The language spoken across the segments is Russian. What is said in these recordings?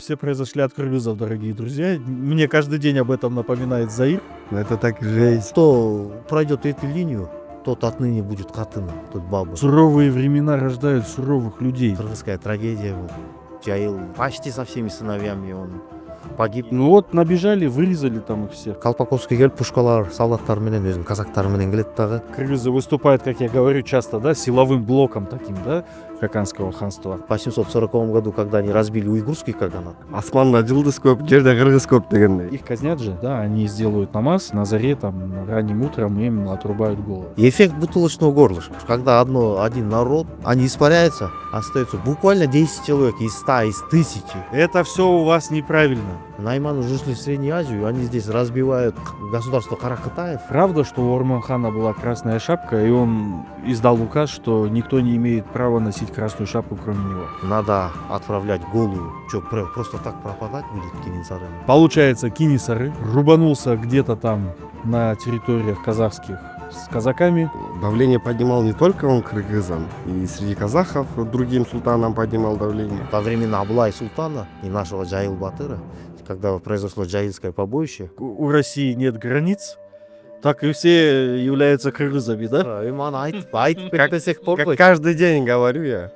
все произошли от кыргызов, дорогие друзья. Мне каждый день об этом напоминает Заир. Это так жесть. Кто пройдет эту линию, тот отныне будет катыном, тот баба. Суровые времена рождают суровых людей. Кыргызская трагедия был. Джаил почти со всеми сыновьями он погиб. Ну вот, набежали, вырезали там их всех. Колпаковский келип пушкалар солдаттар менен өзүнүн казактары менен келет дагы. Кыргызы выступают, как я говорю, часто, да, силовым блоком таким, да, Хаканского ханства. В 840 году, когда они разбили уйгурский каганат, Асманда жылдыз көп, жерде кыргыз көп дегендей. Их казнят же, да, они сделают намаз, на заре, там, ранним утром им отрубают голову. эффект бутылочного горлышка. Когда один народ, они испаряются, остается буквально 10 человек из 100, из 1000. Это все у вас неправильно. Найманы уже шли в Среднюю Азию, они здесь разбивают государство Каракатаев. Правда, что у Орманхана была красная шапка, и он издал указ, что никто не имеет права носить красную шапку, кроме него. Надо отправлять голую. Что, просто так пропадать будет Кенесары? Получается, Кинисары рубанулся где-то там на территориях казахских с казаками. Давление поднимал не только он кыргызам, и среди казахов другим султанам поднимал давление. Во времена Аблай Султана и нашего Джаил Батыра, когда произошло Джаильское побоище, У России нет границ, так и все являются кыргызами, да? Иман айтып бер до сих пор. Как каждый день говорю я.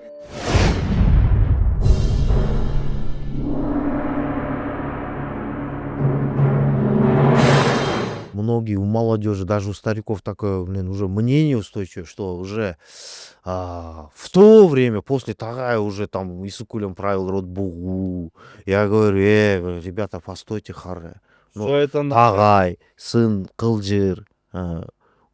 Многие у молодежи, даже у стариков такое, уже мнение устойчивое, что уже в то время, после Тагая, уже там Исыкулем правил род Бугу. Я говорю, ребята, постойте, харе. Что это Тагай, сын Кылжыр.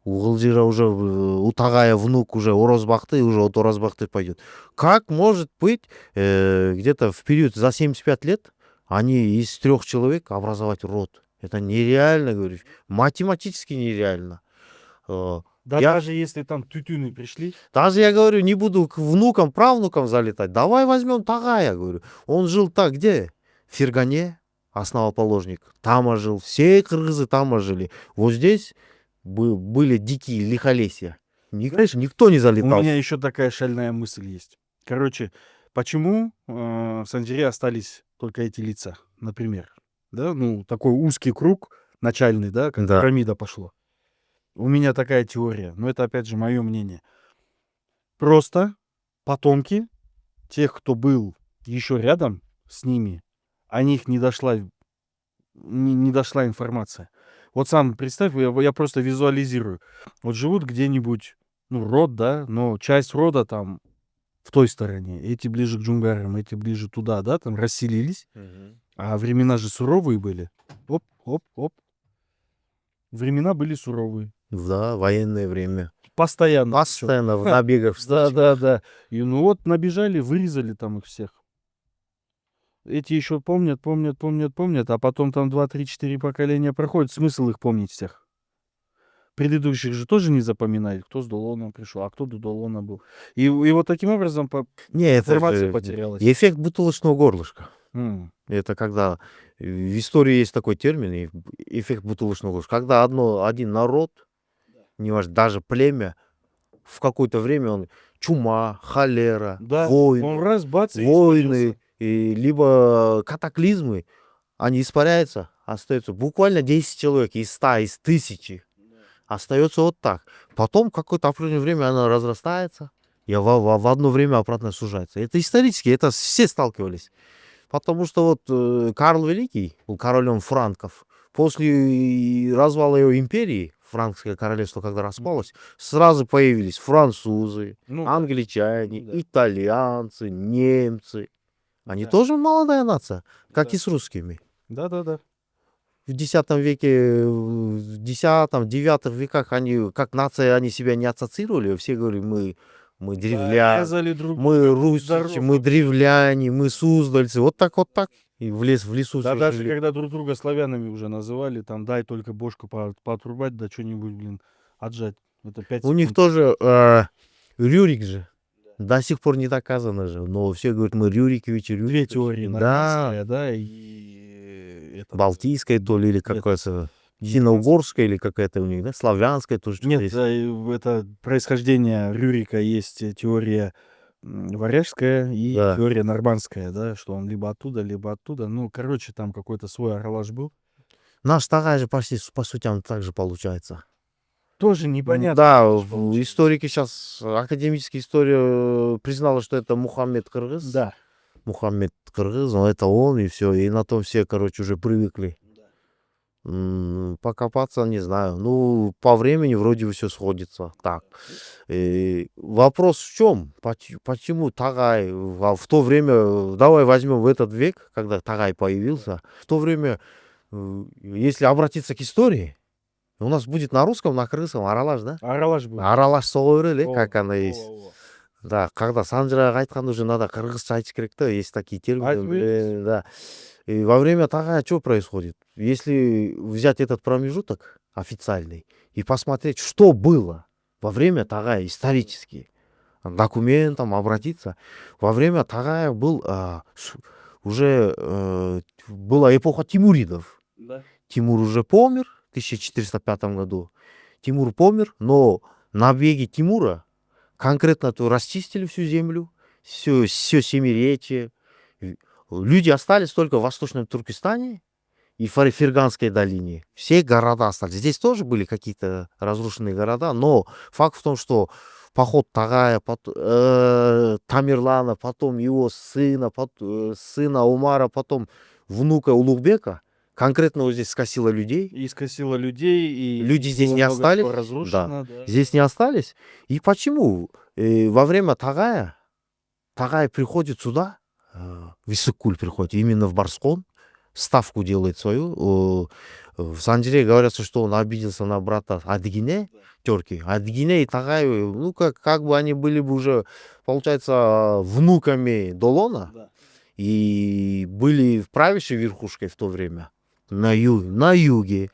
У Кылжыра уже, у Тагая внук уже Орозбахты, уже от Орозбахты пойдет. Как может быть где-то в период за 75 лет они из 3 человек образовать род? Это нереально, говорю, математически нереально. Да Я- даже если там тютюны пришли. Даже я говорю, не буду к внукам, правнукам залетать. Давай возьмем Тагая, говорю. Он жил так, где? В Фергане, основоположник. Там жил. Все кыргызы там жили. Вот здесь были дикие лихолесья. Конечно, никто не У залетал. меня еще такая шальная мысль есть. Короче, почему в Санжире остались только эти лица, например? Да, ну, такой узкий круг начальный, да, как Да. пирамида пошло. У меня такая теория, но это, опять же, мое мнение. Просто потомки тех, кто был еще рядом с ними, о них не дошла информация. Вот сам представь, я просто визуализирую. Вот живут где-нибудь, ну, род, да, но часть рода там в той стороне, эти ближе к джунгарам, эти ближе туда, да, там расселились, а времена же суровые были. Оп, оп, оп. Времена были суровые. Да, военное время. Постоянно. Постоянно в набегах. Да. И ну вот набежали, вырезали там их всех. Эти еще помнят, а потом там 2, 3, 4 поколения проходит. Смысл их помнить всех? Предыдущих же тоже не запоминают, кто с Долоном пришел, а кто до Долона был. И вот таким образом Не, это информация же потерялась. эффект бутылочного горлышка. М. Это когда в истории есть такой термин, эффект бутылочного горлышка. Когда один народ, неважно, даже племя, в какое-то время он чума, холера, Да, войны, он раз, бац, и войны, либо катаклизмы, они испаряются, остается буквально 10 человек из 100, из 1000. Остается вот так. Потом какое-то определенное время она разрастается, и в одно время обратно сужается. Это исторически, это все сталкивались. Потому что вот Карл Великий был королем франков. После развала его империи, франкское королевство, когда распалось, сразу появились французы, Ну, англичане, да. итальянцы, немцы. Они Да. тоже молодая нация, как Да. и с русскими. Да. В X веке, в X-IX веках они, как нация, они себя не ассоциировали. Все говорили, мы древляне, Резали друг мы друга, русичи, здорово. мы древляне, мы суздальцы. Вот так. И в лесу Да всё даже жили. когда друг друга славянами уже называли, там дай только бошку поотрубать, да что-нибудь, блин, отжать. Это 5 У них секунд. тоже Рюрик же. До сих пор не доказано же. Но все говорят, мы Рюриковичи. Две теории. Да. Нормандская, да, и это. Балтийская то ли, или Нет. какая-то финно-угорская, или какая-то у них, да? Славянская тоже. что-то Нет, есть. это происхождение Рюрика, есть теория варяжская и Да. теория нормандская, да, что он либо оттуда, либо оттуда. Ну, короче, там какой-то свой аралаш был. Наш такая же почти, по сути, он так же получается. Тоже непонятно. Да, как это ж получилось. историки сейчас, академическая история признала, что это Мухаммед Кыргыз. Да. Мухаммед Кыргыз, это он, и все. И на том все, короче, уже привыкли. Покопаться, не знаю. Ну, по времени вроде все сходится. Так. Вопрос в чем? Почему Тагай в то время, давай возьмем в этот век, когда Тагай появился, в то время, если обратиться к истории, у нас будет на русском, на крымском аралаш, да? Аралаш был. Аралаш соға береді, О, как она о, есть. о, о. Да, когда Санжираға айтқанда уже надо кыргызша айтыш керек, да, есть такие термины. Айтып беріңіз. Да. И во время Тагая что происходит? Если взять этот промежуток официальный и посмотреть, что было во время Тагая исторически, документам обратиться, во время Тагая был уже была эпоха Тимуридов. Да. Тимур уже помер в 1405 году. Тимур помер, но набеги Тимура конкретно то расчистили всю землю, все семиречье. Люди остались только в Восточном Туркестане и Ферганской долине. Все города остались. Здесь тоже были какие-то разрушенные города, но факт в том, что поход Тагая, Тамерлана, потом его сына, сына Умара, потом внука Улугбека, конкретно вот здесь скосило людей. И скосило людей, и Люди здесь было не много остались. всего разрушено. Да. Здесь не остались. И почему? Во время Тагая приходит сюда, в Иссык-Куль приходит, именно в Барскон, ставку делает свою. В Санжире говорится, что он обиделся на брата Адыгине, терки. Адыгине и Тагай, ну, как бы они были бы уже, получается, внуками Долона. Да. И были правящей верхушкой в то время на юге.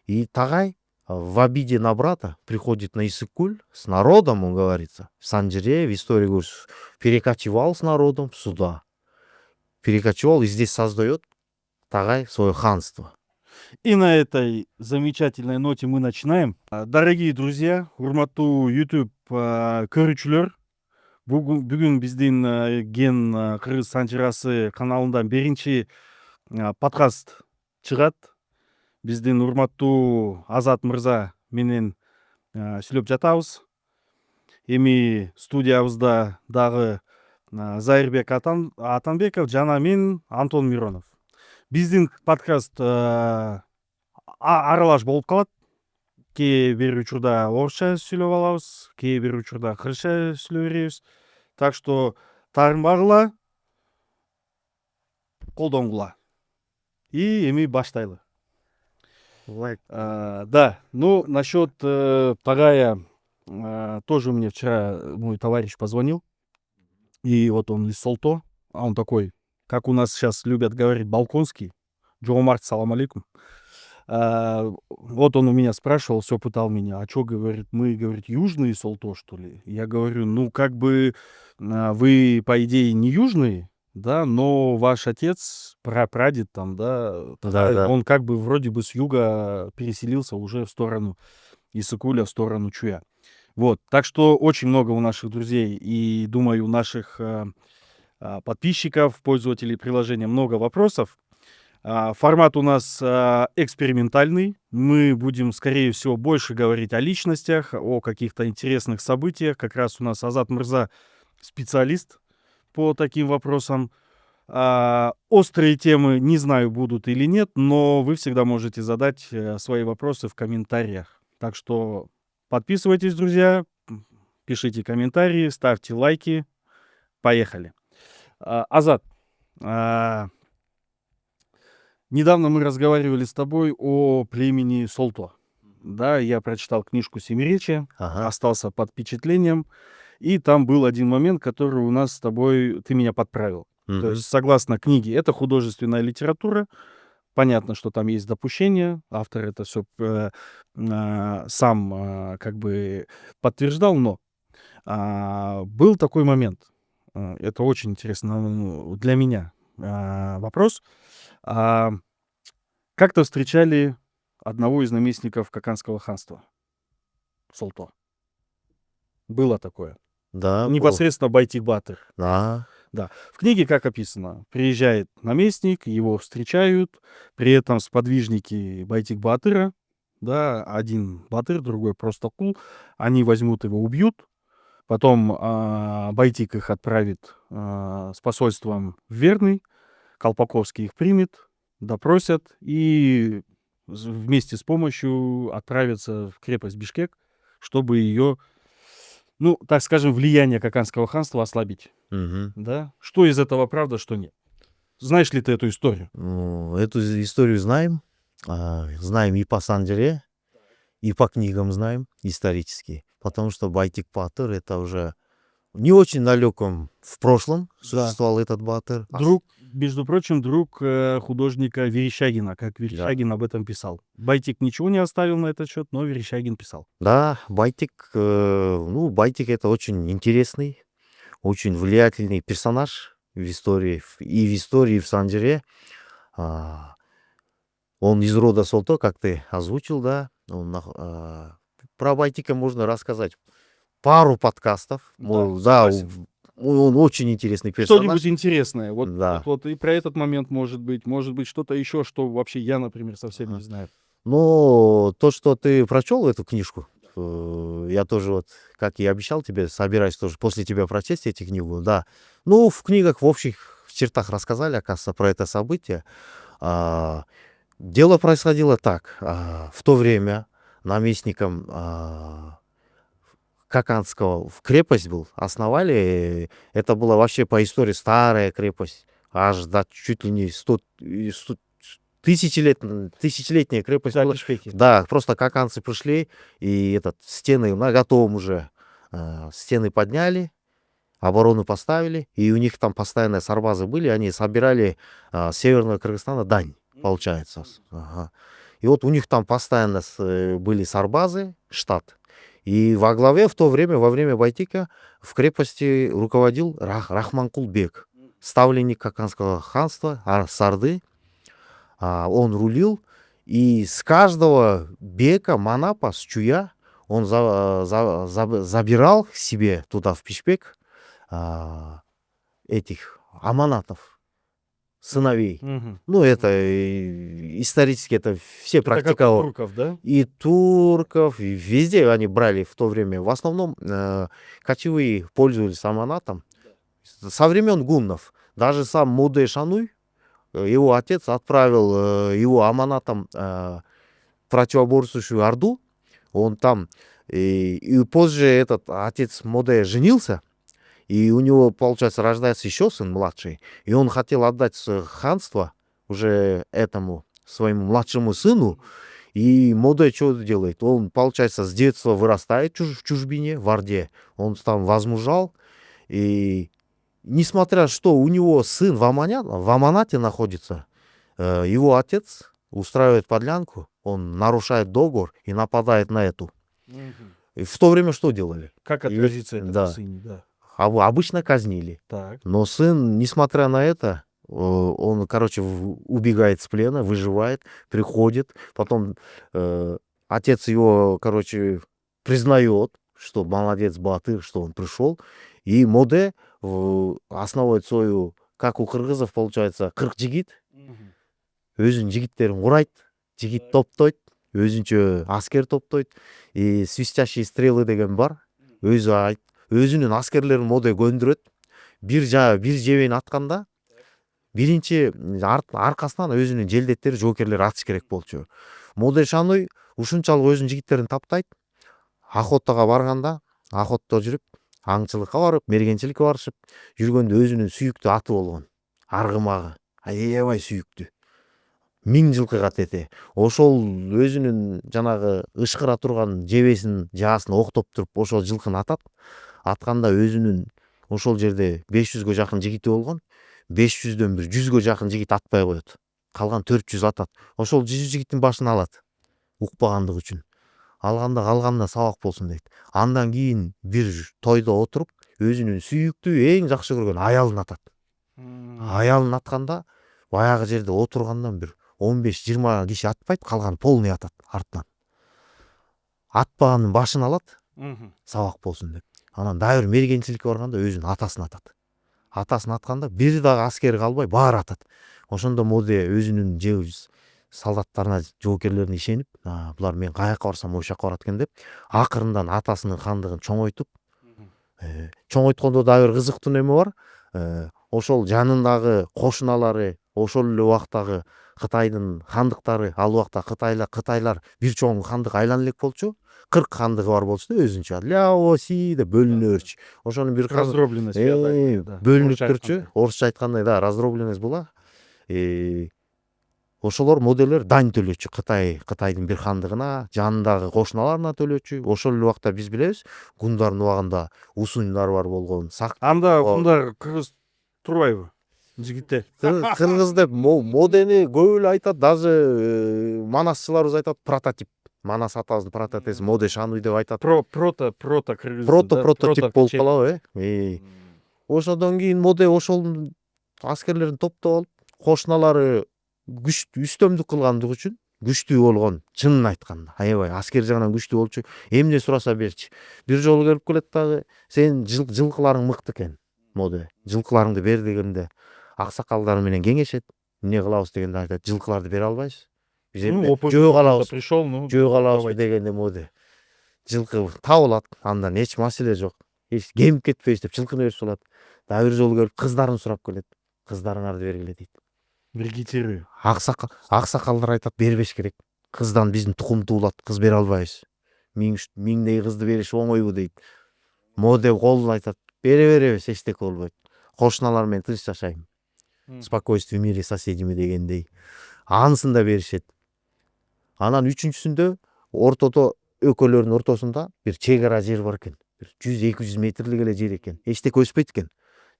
И Тагай в обиде на брата приходит на Иссык-Куль с народом, он говорится. В Санжире, в истории говорит, перекочевал с народом сюда. Перекочевал и здесь создает Тагай свое ханство. И на этой замечательной ноте мы начинаем. Дорогие друзья, урматтуу YouTube көрүүчүлөр, бүгүн биздин ген Кыргыз Санжирасы каналында биринчи подкаст чыгат. Биздин урматтуу Азат мырза менен сүйлөп жатабыз. Эми студиябызда дагы Зайырбек Атанбеков жана мен Антон Миронов. Биздин подкаст аралаш болуп калат. Кээ бир учурда орусча сүйлөп алабыз, кээ бир учурда кыргызча сүйлөп беребиз. Так что таарынбагыла, колдонгула. И эми баштайлы. Да, ну насчет Тагая, тоже мне вчера мой товарищ позвонил. И вот он из Солто, а он такой, как у нас сейчас любят говорить, балконский. Джоумарт, салам алейкум. Вот он у меня спрашивал, все пытал меня, а что, говорит, мы, говорит, южные Солто, что ли? Я говорю, ну, как бы вы, по идее, не южные, да, но ваш отец, прапрадед там, да, Да. он как бы вроде бы с юга переселился уже в сторону Иссык-Куля, в сторону Чуя. Вот, так что очень много у наших друзей и, думаю, у наших подписчиков, пользователей приложения много вопросов. Формат у нас экспериментальный. Мы будем, скорее всего, больше говорить о личностях, о каких-то интересных событиях. Как раз у нас Азат Мырза специалист по таким вопросам. Острые темы, не знаю, будут или нет, но вы всегда можете задать свои вопросы в комментариях. Так что подписывайтесь, друзья, пишите комментарии, ставьте лайки. Поехали. Азат, недавно мы разговаривали с тобой о племени Солто. Да, я прочитал книжку «Семиречье», остался под впечатлением. И там был один момент, который у нас с тобой, ты меня подправил. То есть, согласно книге, это художественная литература. Понятно, что там есть допущения. Автор это все сам как бы подтверждал, но был такой момент. Это очень интересно для меня вопрос. Как-то встречали одного из наместников Каканского ханства, Солто. Было такое. Да, Непосредственно Байтик Батыр. Да. В книге как описано? Приезжает наместник, его встречают, при этом сподвижники Байтик Батыра, да, один Батыр, другой просто кул, они возьмут его, убьют, потом Байтик их отправит с посольством в Верный, Колпаковский их примет, допросят и вместе с помощью отправятся в крепость Бишкек, чтобы ее, ну, так скажем, влияние Каканского ханства ослабить. Мгм. Да? Что из этого правда, что нет? Знаешь ли ты эту историю? Ну, эту историю знаем. Знаем и по Санджаре, и по книгам знаем исторически. Потому что Байтик Батыр это уже не очень далеком в прошлом существовал этот Батыр. Друг, между прочим, друг художника Верещагина, как Верещагин об этом писал. Байтик ничего не оставил на этот счет, но Верещагин писал. Да, Байтик, Байтик это очень интересный, очень влиятельный персонаж в истории, и в истории, и в Санджаре. А, Он из рода Солто, как ты озвучил, да. Про Байтика можно рассказать пару подкастов. Да, согласен. он очень интересный персонаж. Что-нибудь интересное. Вот, Да. вот и про этот момент может быть что-то еще, что вообще я, например, совсем не знаю. Но то, что ты прочел эту книжку, я тоже вот, как и обещал тебе, собираюсь тоже после тебя прочесть эти книгу, да. Ну, в книгах в общих чертах рассказали, оказывается, про это событие. Дело происходило так. В то время наместником Каканского в крепость был, основали. Это была вообще по истории старая крепость, аж до чуть ли не 100 тысячелетняя крепость Да, была. Бишкеки. Да, просто каканцы пришли, и стены на готовом уже. Стены подняли, оборону поставили, и у них там постоянно сарбазы были, они собирали с Северного Кыргызстана дань, получается. Ага. И вот у них там постоянно были сарбазы, штат. И во главе в то время, во время Байтика, в крепости руководил Рахманкул Бек, ставленник Каканского ханства, Сарды. Он рулил, и с каждого бека, манапа, с чуя, он забирал к себе туда, в Пишпек, этих аманатов, сыновей. Мгм. Ну, это исторически это все Это как у практиковали. турков, да? И турков, и везде они брали в то время. В основном кочевые пользовались аманатом. Со времен гуннов. Даже сам Муде Шануй, его отец отправил его аманатом противоборствующую Орду. Он там, и позже этот отец Моде женился, и у него, получается, рождается еще сын младший, и он хотел отдать ханство уже этому своему младшему сыну, и Моде что делает? Он, получается, с детства вырастает в чужбине, в Орде, он там возмужал, и несмотря что у него сын в Аманате находится, его отец устраивает подлянку, он нарушает договор и нападает на эту. Мгм. И в то время что делали? Как отразится это да. на сыне, да. Обычно казнили. Так. Но сын, несмотря на это, он, короче, убегает с плена, выживает, приходит. Потом отец его, короче, признает, что молодец Батыр, что он пришел. И Моде основывает свою, как у кыргызов, получается, кырк-жигит. Мгм. Өзүнүн жигиттерин урайт, жигит топтойт, өзүнчө аскер топтойт. И свистящие стрелы деген бар. Өзүнүн аскерлерин Моде көндүрөт. Бир жебени атканда, биринчи аркасынан өзүнүн желдеттери, жоокерлери атыш керек болчу. Моде Шануй ушунчалык өзүнүн жигиттерин таптайт. Охотага барганда, охотто жүрүп, аңчылыкка барып, мергенчиликке барышып, жүргөндө өзүнүн сүйүктүү аты болгон. Аргымагы, аябай сүйүктүү. 1000 жылкыга тете. Ошол өзүнүн жанагы ышкыра турган жебесин, жаасын октоп туруп, ошол жылкыны атат. Атканда өзүнүн ошол жерде 500гө жакын жигити болгон. 500дөн бир 100гө жакын жигит атпай коет. Калган 400 атат. Ошол 100 жигиттин башын алат. Укпагандык үчүн. Алганда калганына сабак болсун дейт. Андан кийин бир тойдо отуруп, өзүнүн сүйүктүү, эң жакшы көргөн аялын атат. Аялын атканда, баягы жерде отургандан бир 15-20 киши атпайт, калган полный атат артынан. Атпаганын башын алат, Мгм. сабак болсун деп. Анан дагы бир мергенчиликке барганда өзүнүн атасын атат. Атасын атканда бир дагы аскери калбай баары атат. Ошондо Моде өзүнүн солдаттарына, жоокерлерине ишенип, булар мен каяка барсам ошол жака барат экен деп, акырындан атасынын хандыгын чоңойтуп, чоңойткондо дагы бир кызыктуу неме бар. Ошол жанындагы кошуналары, ошол эле убактагы Кытайдын хандыктары, ал убакта Кытайлар бир чоң хандык айлана элек болчу. 40 хандыгы бар болчу да өзүнчө. Ляо Си деп бөлүнө берчү. Ошонун бир Раздробленность. Да. бөлүнүп Орусча турчу. айтканда. Орусча айткандай, да, раздробленность була. Ошолор Моделер дань төлөчү Кытайдын бир хандыгына, жанындагы кошуналарына төлөчү. Ошол эле убакта биз билебиз, гундардын убагында усундар бар болгон. Анда кундар кыргыз турбайбы? Жигиттер. Кыргыз деп Модени көп эле айтат, даже манасчыларыбыз айтат прототип. Манас атабыздын прототипи Моде Шануй деп айтат. Прото кыргыз. Прототип болуп калабы. Ошодон кийин Моде ошол аскерлерин топтоп алып, кошуналары үстөмдүк кылгандыгы үчүн күчтүү болгон, чынын айтканда. Аябай аскер жагынан күчтүү болчу. Эмне сураса берчи. Бир жолу келип келет дагы, сен жылкыларың мыкты экен. Моде, жылкыларыңды бер дегенде, аксакалдар менен кеңешет. Эмне кылабыз дегенде айтат, жылкыларды бере албайбыз. Биз жөө калабыз. Пришел, Жөө калабыз дегенде Моде. Жылкы табылат, андан эч маселе жок. Эч кемип кетпейбиз деп жылкыны берип салат. Дагы бир жолу келип кыздарын сурап келет. Кыздарыңарды бергиле дейт. Вегетируй. Аксакалдар айтат, бербеш керек. Кыздан биздин тукум туулат, кыз бере албайбыз. Миңдей кызды бериш оңойбу дейт. Моде колун айтат, бере беребиз, эчтеке болбойт. Кошуналар менен тынч жашайм. Спокойствие в мире соседями дегендей. Анысын да беришет. Анан үчүнчүсүндө ортодо экөөлөрүнүн ортосунда бир чек ара жер бар экен. 100-200 метрлик эле жер экен. Эчтеке өспөйт экен.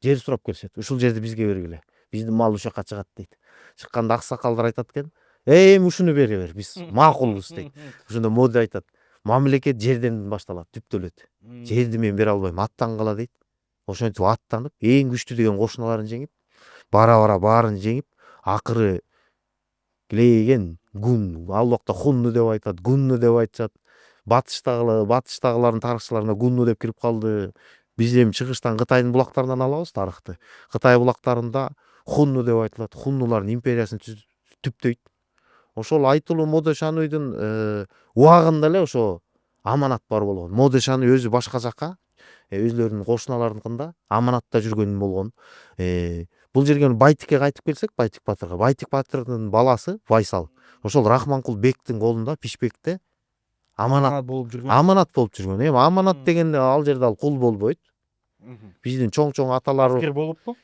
Жер сурап келишет. Ушул жерди бизге бергиле. Биздин мал ушул жака чыгат дейт. Чыкканда аксакалдар айтат экен, эми ушуну бере бер, биз макулбуз дейт. Ошондо Моде айтат, мамлекет жерден башталат, түптөлөт. Жерди мен бере албайм, аттангыла дейт. Ошентип аттанып, эң күчтүү деген кошуналарын жеңип, бара баарын жеңип, акыры клейген гун, ал убакта хунну деп айтат, гунну деп айтышат. Батыштагылардын тарыхчыларына гунну деп кирип калды. Биз эми чыгыштан Кытайдын булактарынан алабыз тарыхты. Кытай булактарында хунну деп айтылат. Хуннулардын империясын түптөйт. Ошол айтылуу Моде Шануйдун убагында эле ошо аманат бар болгон. Моде Шануй өзү башка жака, өзлөрүнүн кошуналарыныкында аманатта жүргөн болгон. Бул жерге Байтикке кайтып келсек, Байтик батырга. Байтик батырдын баласы Вайсал. Ошол Рахманкул бектин колунда Пишпекте аманат болуп жүргөн. Эми аманат дегенде ал жерде ал кул болбойт. Биздин чоң аталары Аскер болуппу?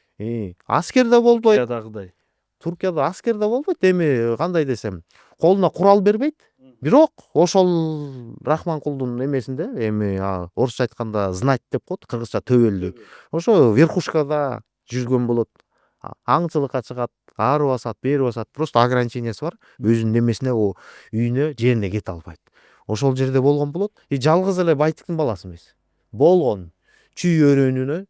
Аскер да болбойт. Ядагыдай. Туркияда аскер да болбойт. Эми кандай десем, колуна курал бербейт. Бирок ошол Рахманкулдун эмесинде, эми орусча айтканда знать деп коет, кыргызча төбөлдүк. Ошо верхушкада жүргөн болот. Аңчылыкка чыгат, ары басат, бери басат. Просто ограничениясы бар. Өзүнүн эмесине, үйүнө, жерине кете албайт. Ошол жерде болгон болот. Жалгыз эле Байтиктин баласы эмес. Болгон чүй өрөөнүнө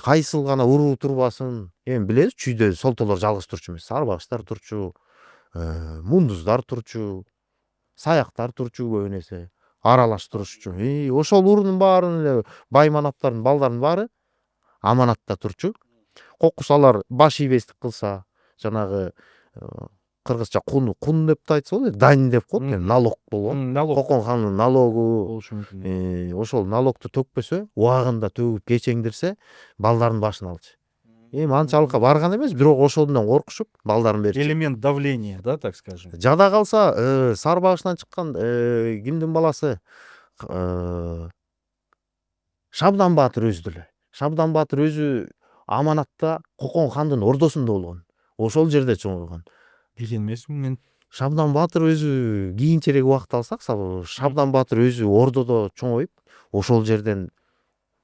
кайсыл гана уруу турбасын. Эми билебиз, чүйдө солтолор жалгыз турчу эмес. Сарбаштар турчу, мундуздар турчу, саяктар турчу көп нерсе. Аралаш турушчу. Ошол уруунун баарын эле бай манаптардын балдарынын баары аманатта турчу. Кокус алар баш ийбестик кылса, жанагы кыргызча кун деп да айтса болот, дань деп коет, налог болгон. Кокон хандын налогу Болушу мүмкүн. ошол налогду төкпөсө, убагында төгүп кечеңдирсе, балдардын башын алчу. Эми анчалыкка барган эмес, бирок ошондон коркушуп, балдарын берчү. Элемент давления, да, так скажем. Жада калса, Сарбагышынан чыккан кимдин баласы? Шабдан баатыр өзү деле. Шабдан баатыр өзү аманатта Кокон хандын ордосунда болгон. Ошол жерде чоңойгон. Билген эмесмин мен. Шабдан баатыр өзү кийинчерээк убакыт алсак, Шабдан баатыр өзү ордодо чоңоюп, ошол жерден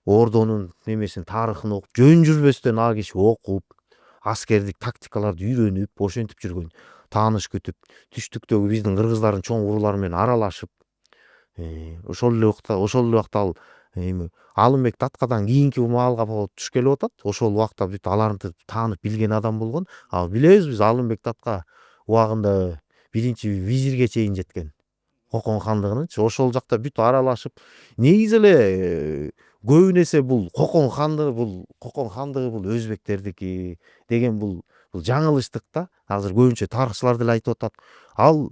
ордонун немесин, тарыхын окуп, жөн жүрбөстөн ал киши окуп, аскердик тактикаларды үйрөнүп, ошентип жүргөн. Тааныш күтүп, түштүктөгү биздин кыргыздардын чоң уруулары менен аралашып, ошол эле убакта ал Алымбек Таткадан кийинки маалга туш келип атат. Ошол убакта бүт аларды таанып билген адам болгон. Ал билебиз биз Алымбек Татка убагында биринчи визирге чейин жеткен. Кокон хандыгынынчы ошол жакта бүт аралашып, негизи эле көбүн эсе бул Кокон хандыгы бул өзбектердики деген бул жаңылыштык да. Азыр көбүнчө тарыхчылар деле айтып атат. Ал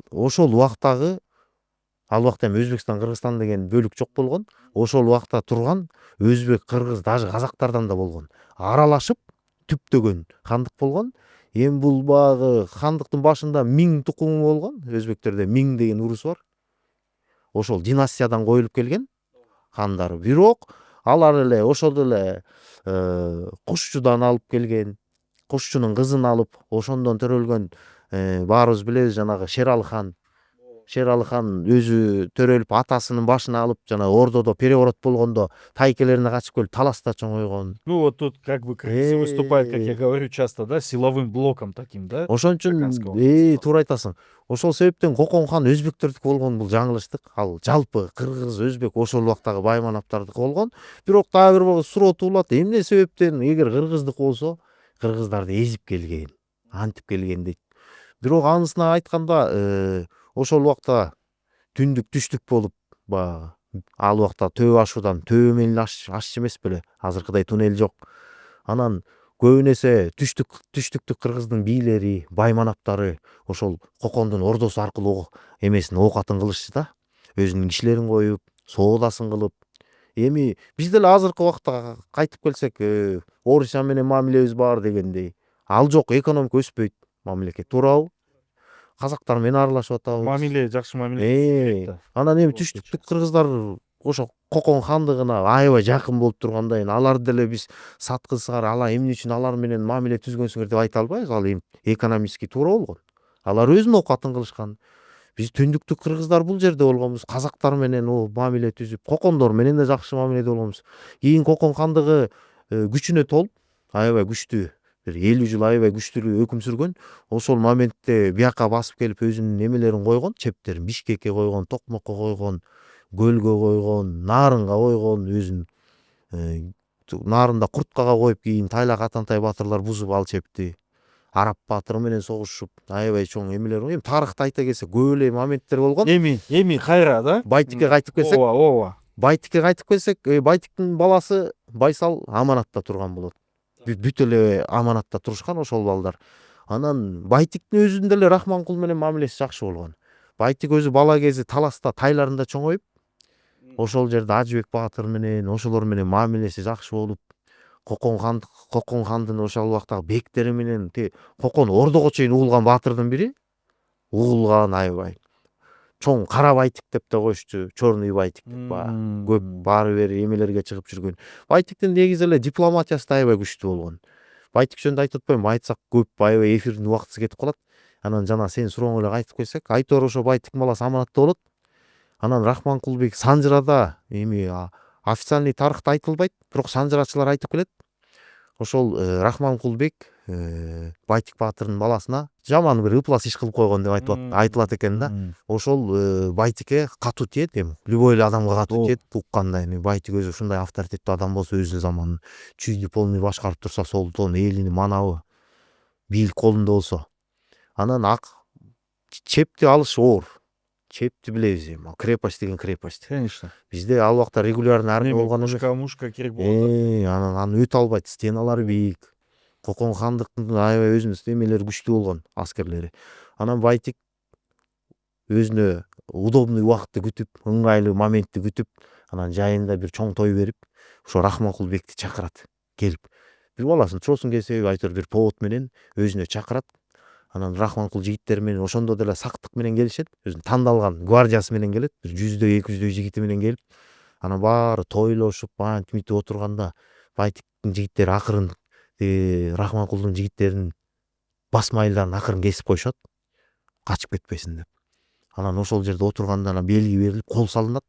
убакта эми Өзбекстан, Кыргызстан деген бөлүк жок болгон. Ошол убакта турган өзбек, кыргыз, даже казактардан да болгон. Аралашып түптөгөн хандык болгон. Эми бул баягы хандыктын башында Миң тукуму болгон. Өзбектерде Миң деген урус бар. Ошол династиядан коюлуп келген хандар. Бирок алар эле ошол эле Кушчудан алып келген. Кушчунун кызын алып, ошондон төрөлгөн баарыбыз билебиз жанагы Шералы хан. Шералы хан өзү төрөлүп атасынын башына алып, жана Ордодо переворот болгондо тайкелерине качып келип таласта чоңойгон. Ну, вот тут как бы кыргызы выступают, как я говорю часто, да, силовым блоком таким, да? Ошон үчүн Саканского общества. туура айтасың. Ошол себептен Кокон хан өзбектердики болгон бул жаңылыштык. Ал жалпы кыргыз, өзбек ошол убактагы байманаптардыкы болгон. Бирок дагы бир суроо туулат. Эмне себептен эгер кыргыздык болсо, кыргыздарды эзип келген, антип келген дейт. Бирок анысына айтканда, ошол убакта түндүк түштүк болуп, баягы ал убакта төбө ашуудан төбө менен ашчу эмес беле, азыркыдай туннель жок. Анан көбүн эсе түштүктүк кыргыздын бийлери, байманаптары ошол Кокондун ордосу аркылуу эмесин оокатын кылышчу да. Өзүнүн кишилерин коюп, соодасын кылып. Эми биз деле азыркы убакта кайтып келсек, орусия менен мамилебиз бар дегендей. Ал жок, экономика өспөйт мамлекет. Туурабы? Казактар менен аралашып атабыз. Мамиле, жакшы мамиле. Анан эми түштүктүк кыргыздар ошо Кокон хандыгына аябай жакын болуп тургандайын, алар деле биз саткынсыңар, эмне үчүн алар менен мамиле түзгөнсүңөр деп айта албайбыз. Ал эми экономически туура болгон. Алар өзүнүн оокатын кылышкан. Биз түндүктүк кыргыздар бул жерде болгонбуз. Казактар менен мамиле түзүп, Кокондор менен да жакшы мамиледе болгонбуз. Кийин Кокон хандыгы күчүнө толуп, аябай күчтүү, бир 50 жыл аябай күчтүү өкүм сүргөн. Ошол моментте бияка басып келип өзүнүн эмелерин койгон, чептерин Бишкекке койгон, Токмокко койгон, Көлгө койгон, Нарынга койгон, өзүнүн Нарында Курткага коюп, кийин Тайлак Атантай батырлар бузуп ал чепти. Арап батыры менен согушуп, аябай чоң эмелер. Эми тарыхты айта келсек, көп эле моменттер болгон. Эми кайра, да? Байтикке кайтып келсек, Байтиктин баласы Байсал аманатта турган болот. Бүт эле аманатта турушкан ошол балдар. Анан Байтиктин өзүнүн деле Рахманкул менен мамилеси жакшы болгон. Байтик өзү бала кези таласта тайларында чоңоюп, ошол жерде Ажыбек баатыр менен, ошолор менен мамилеси жакшы болуп, Кокон хандын ошол убактагы бектери менен Кокон Ордого чейин угулган баатырдын бири. Угулган аябай. Чоң Кара Байтик деп да коюшту, Чорный Байтик деп көп баары бери эмелерге чыгып жүргөн. Байтиктин негизи эле дипломатиясы да аябай күчтүү болгон. Байтик жөнүндө айтып атпайм, айтсак көп аябай эфирдин убактысы кетип калат. Анан жана сенин сурооңо эле кайтып келсек, айтор ошо Байтиктин баласы аманатта болот. Анан Рахманкулбек Санжырада эми официальный тарыхта айтылбайт, бирок санжырачылар айтып келет. Ошол Рахманкулбек Байтик баатырдын баласына жаман бир ыплас иш кылып койгон деп айтылат экен да. Ошол Байтикке катуу тиет, эми любой эле адамга катуу тиет укканда. Эми Байтик өзү ушундай авторитеттүү адам болсо, өзү заманын чүйдү полный башкарып турса, Солтон элини манабы бийлик колунда болсо, анан чепти алыш оор. Чепти билебиз эми, крепость деген крепость. Конечно. Бизде ал убакта регулярный армия болгон эмес. Мушка керек болот. Анан өтө албайт, стеналары бийик. Кокон хандыктын аябай өзүнүн эмелери күчтүү болгон, аскерлери. Анан Байтик өзүнө удобный убакытты күтүп, ыңгайлуу моментти күтүп, анан жайында бир чоң той берип, ошо Рахманкулбекти чакырат, келип. Бир баласын чоосун кесип, айтор бир повод менен өзүнө чакырат. Анан Рахманкул жигиттери менен ошондо деле сактык менен келишет, өзүнүн тандалган гвардиясы менен келет, бир 100-200 жигити менен келип, анан баары тойлошуп, антип мынтип отурганда Байтиктин жигиттери акырын Рахманкулдун жигиттеринин бас майылдарын акырын кесип коюшат, качып кетпесин деп. Анан ошол жерде отурганда белги берилип, кол салынат.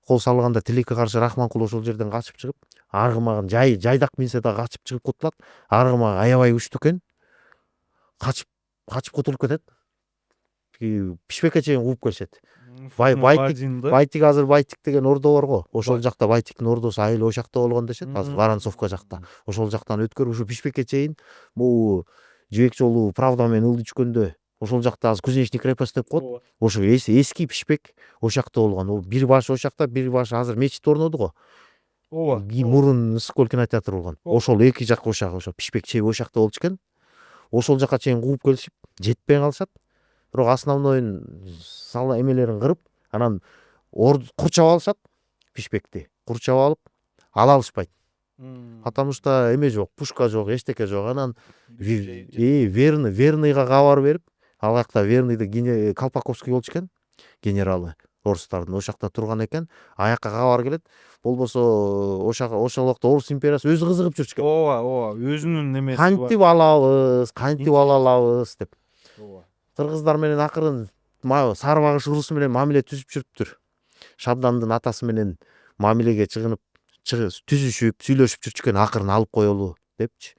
Кол салганда тилекке каршы Рахманкул ошол жерден качып чыгып, аргымагын жайдак минсе да качып чыгып кутулат. Аргымагы аябай күчтүү экен. Качып кутулуп кетет. Пишпекке чейин кууп келишет. Байтик азыр Байтик деген ордо бар го. Ошол жакта Байтиктин ордосу айыл ошол жакта болгон дешет. Азыр Воронцовка жакта. Ошол жактан өткөрүп ушу Пишпекке чейин бул жибек жолу Правда менен ылдый түшкөндө ошол жакта азыр Кузнечный крепость деп коет. Ошо эски Пишпек ошол жакта болгон. Бир баш ошол жакта, бир баш азыр мечит орноду го. Ооба. мурун ысык көл кинотеатр болгон. Ошол эки жак ошак ошо Пишпек чеби ошакта болчу экен. Ошол жака чейин кууп келишип, жетпей калышат. Бирок основной сала эмелерин кырып, анан курчап алышат Пишпекти. Курчап алып, ала алышпайт. Потому что эме жок, пушка жок, эчтеке жок. Анан Верныйга кабар берип, ал жакта Верныйда Колпаковский болчу экен, генералы орустардын ошакта турган экен. Аякка кабар келет. Болбосо ошол убакта Орус империясы өзү кызыгып жүрчү экен. Ооба. Өзүнүн немеси Кантип алабыз, кантип ала алабыз деп. Ооба. Кыргыздар менен акырын сары багыш урусу менен мамиле түзүп жүрүптүр. Шабдандын атасы менен мамилеге түзүшүп, сүйлөшүп жүрчү экен, акырын алып коелу депчи.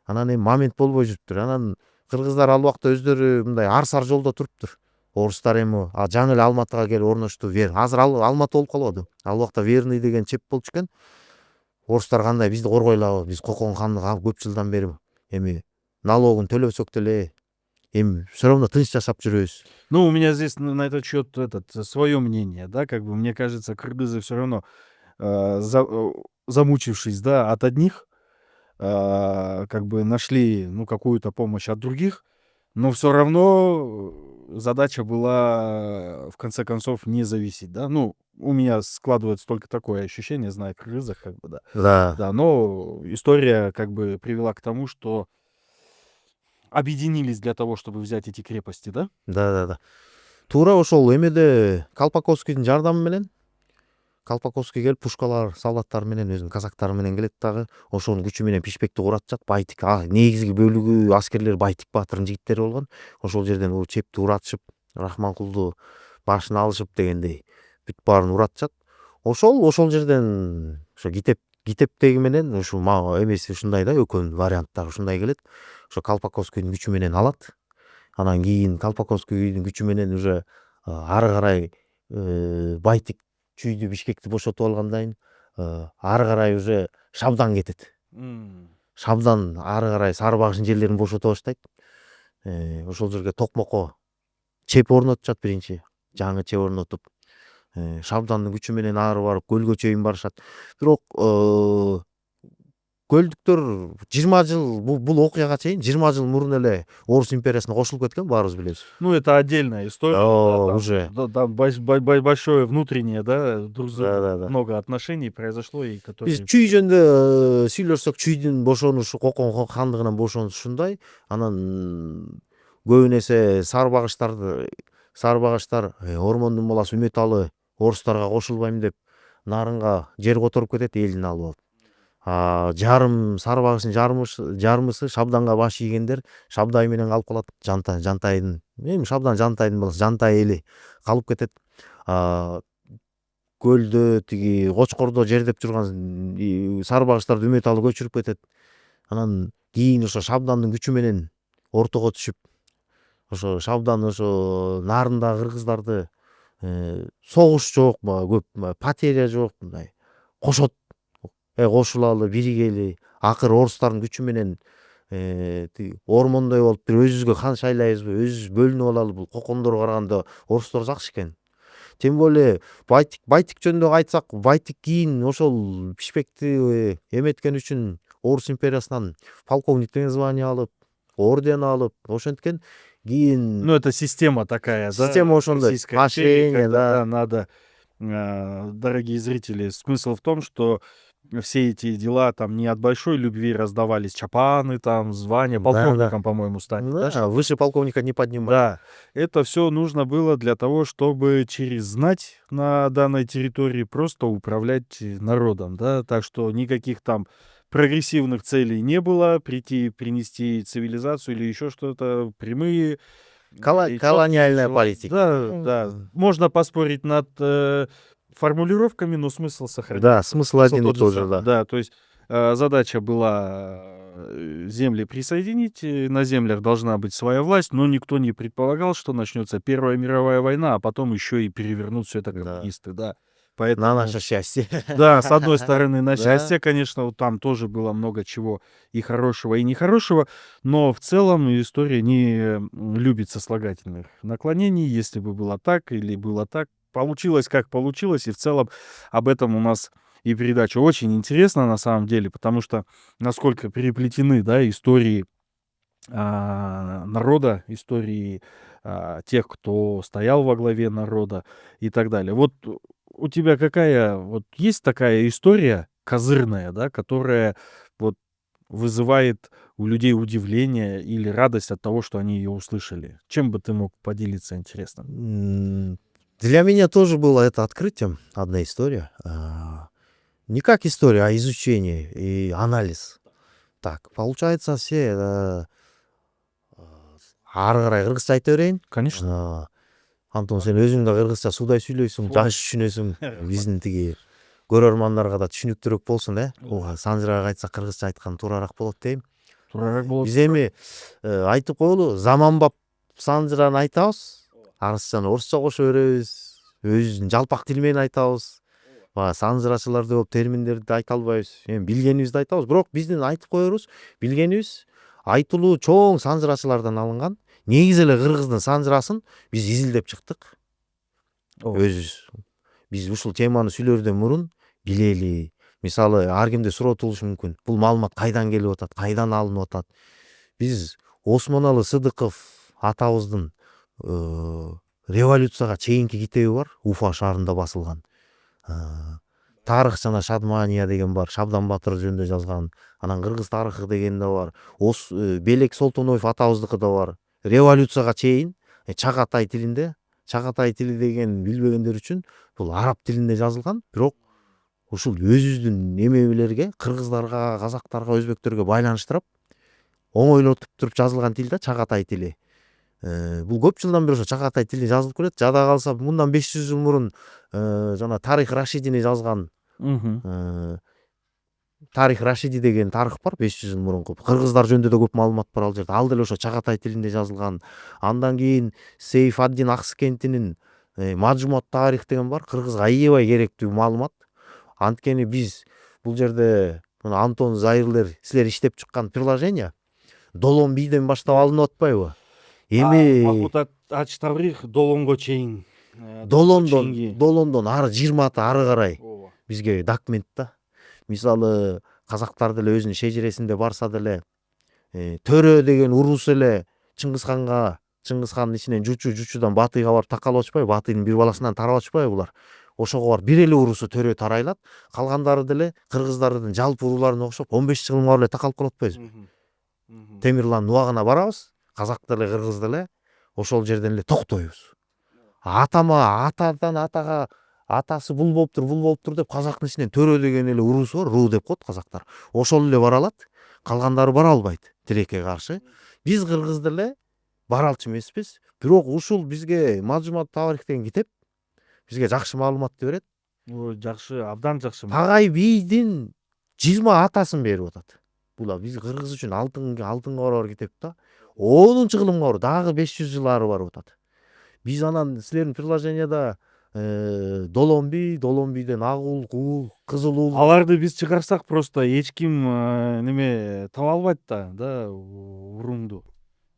Анан эми момент болбой жүрүптүр. Анан кыргыздар ал убакта өздөрү мындай арсар жолдо туруптур. Орустар эми жаңы эле Алматыга келип орношту. Азыр Алматы болуп калбады. Ал убакта Верный деген чеп болчу экен. Орустар кандай бизди коргойлабы, биз Кокон хандык көп жылдан бери эми налогун төлөсөк деле эми все равно тынч жашап жүрөбүз. Ну, у меня здесь на этот счет свое мнение, да, как бы мне кажется, кыргызы все равно замучившись, да, от одних, как бы нашли, ну, какую-то помощь от других, но все равно задача была, в конце концов, не зависеть, да. Ну, у меня складывается только такое ощущение, зная кыргызов, как бы, да. Да. Да, но история как бы привела к тому, что объединились для того, чтобы взять эти крепости, да? Да. Туура ошол эмеде Колпаковскийдин жардамы менен Колпаковский келип пушкалар, солдаттар менен өзүнүн казактары менен келет дагы. Ошонун күчү менен Пишпекти куратышат. Байтик негизги бөлүгү аскерлер Байтик баатырдын жигиттери болгон. Ошол жерден чепти уратышып, Рахманкулду башын алышып дегендей бүт баарын уратышат. Ошол жерден ошо Китептеги менен ушу эмеси ушундай да, экөөнүн варианттары ушундай келет. Ошо Колпаковскийдин күчү менен алат. Анан кийин Колпаковскийдин күчү менен уже ары карай Байтик чүйдү Бишкекти бошотуп алгандан кийин ары карай уже Шабдан кетет. Шабдан ары карай Сары багыштын жерлерин бошото баштайт. Ошол жерге Токмокко чеп орнотушат биринчи. Жаңы чеп орнотуп, Шабдандын күчү менен ары барып көлгө чейин барышат. Бирок көлдүктөр 20 жыл бул окуяга чейин 20 жыл мурун эле Орус империясына кошулуп кеткен, баарыбыз билебиз. Ну, это отдельная история. Да, там, Уже. Там большое внутреннее, да, Да. много отношений произошло, и Биз которые... чүй жөнүндө сүйлөшсөк, чүйдүн бошонушу, Кокон хандыгынан бошонушу ушундай. Анан көбүн эсе сары багыштар ормондун баласы Үмөталы орустарга кошулбайм деп нарынга жер которуп кетет, элин алып алып. Жарым Сары багыштын жарымысы Шабданга баш ийгендер Шабдай менен калып калат. Жантайдын, эми Шабдан Жантайдын баласы, Жантай эли калып кетет. Көлдө тиги Кочкордо жердеп жүргөн сары багыштарды Үмөталы көчүрүп кетет. Анан кийин ошо Шабдандын күчү менен ортого түшүп, ошо Шабдан ошо нарындагы кыргыздарды согуш жок, көп потеря жок, мындай кошот, кошулалы, биригели. Акыры орустардын күчү менен ормондой болуп бир өзүбүзгө хан шайлайбызбы, өзүбүз бөлүнүп алалы. Бул Кокондорго караганда орустар жакшы экен. Тем более Байтик жөнүндө айтсак, Байтик кийин ошол Пишпекти эметкен үчүн Орус империясынан полковниктен звание алып, орден алып, ошенткен кийин. Ну, это система такая, да? Система ошондой. Поощрение, да. Надо, дорогие зрители, смысл в том, что все эти дела там не от большой любви раздавались, чапаны там, звания, полковником, по-моему, стать. Да, выше полковника не поднимать. Да, это все нужно было для того, чтобы через знать на данной территории просто управлять народом, да, так что никаких там прогрессивных целей не было, принести цивилизацию или еще что-то, прямые... Колониальная политика. Да. Можно поспорить над формулировками, но смысл сохранить. Да, смысл один и тот же, да. Да, то есть задача была земли присоединить, на землях должна быть своя власть, но никто не предполагал, что начнется Первая мировая война, а потом еще и перевернут все это коммунисты, да. Поэтому, на наше счастье. Да, с одной стороны, на счастье, конечно, вот там тоже было много чего и хорошего, и нехорошего, но в целом история не любит сослагательных наклонений. Если бы было так или было так, получилось как получилось, и в целом об этом у нас и передача. Очень интересно на самом деле, потому что насколько переплетены, да, истории народа, истории тех, кто стоял во главе народа и так далее. Вот у тебя какая, вот есть такая история козырная, да, которая вот вызывает у людей удивление или радость от того, что они ее услышали? Чем бы ты мог поделиться интересным? Для меня тоже было это открытием, одна история. Не как история, а изучение и анализ. Так, получается, все ары карай кыргызча айта берейин. Конечно. Антон, сен өзүң да кыргызча суудай сүйлөйсүң, жакшы түшүнөсүң. Биздин тиги көрөрмандарга да түшүнүктүүрөөк болсун, Санжырага айтсак кыргызча айткан туурараак болот дейм. Туураараак болот. Биз эми айтып коелу, заманбап Санжыраны айтабыз, арысчаны орусча кошо беребиз, өзүбүздүн жалпак тил менен айтабыз. Баягы санжырачылар деп терминдерди айта албайбыз. Эми билгенибизди айтабыз, бирок биздин айтып коерубуз, билгенибиз айтылуу чоң санжырачылардан алынган. Негизи эле кыргыздын санжырасын биз изилдеп чыктык. Өзүбүз. Биз ушул теманы сүйлөөрдөн мурун билели. Мисалы, ар кимде суроо туулушу мүмкүн. Бул маалымат кайдан келип атат, кайдан алынып атат? Биз Осмоналы Сыдыков атабыздын революцияга чейинки китеби бар, Уфа шаарында басылган. Тарых жана Шадмания деген бар, Шабдан батыр жөнүндө жазган. Анан кыргыз тарыхы деген да бар. Белек Солтоноев атабыздыкы да бар. Революцияга чейин Чагатай тилинде, Чагатай тили деген билбегендер үчүн бул араб тилинде жазылган, бирок ушул өзүбүздүн немелерге, кыргыздарга, казактарга, өзбектөргө байланыштырып, оңойлотуп туруп жазылган тил да Чагатай тили. Бул көп жылдан бери ошо Чагатай тили жазылып келет. Жада калса мындан 500 жыл мурун жана Тарих Рашидини жазган Тарих Рашиди деген тарых бар, 500 жыл мурунку. Кыргыздар жөнүндө да көп маалымат бар ал жерде. Ал деле ошо Чагатай тилинде жазылган. Андан кийин Сейф Аддин Акскентинин Мажмуат тарих деген бар. Кыргызга аябай керектүү маалымат. Анткени биз бул жерде Антон Зайырлер силер иштеп чыккан приложение Долон бийден баштап алынып атпайбы? Эми Махмут Ач Таврих Долонго чейин. Долондон ары 20 ары карай бизге документ да. Мисалы, казактар деле өзүнүн шежиресинде барса деле Төрө деген урус эле Чыңгызхандын ичинен жучудан Батыйга барып такалып атышпайбы? Батыйдын бир баласынан тарап атышпайбы булар? Ошого барып бир эле урусу Төрө тарайлат, калгандары деле кыргыздардын жалпы урууларына окшоп 15 жылга барып эле такалып калып атпайбызбы? Темирландын убагына барабыз, казак деле кыргыз деле ошол жерден эле токтойбуз. Атадан атага атасы бул болуптур деп казактын ичинен Төрө деген эле урусу бар, руу деп коет казактар. Ошол эле бара алат, калгандары бара албайт тилекке каршы. Биз кыргыз деле бара алчу эмеспиз. Бирок ушул бизге Мажмуат тарих деген китеп бизге жакшы маалыматты берет. Жакшы, абдан жакшы. Тагай бийдин 20 атасын берип атат. Бул биз кыргыз үчүн алтынга барар китеп да. 10-чу кылымга бар, дагы 500 жыл ары барып атат. Биз анан силердин приложениеда Долонбийден Агул, Куул, Кызыл Уул. Аларды биз чыгарсак просто эч ким неме таба албайт да, урунду.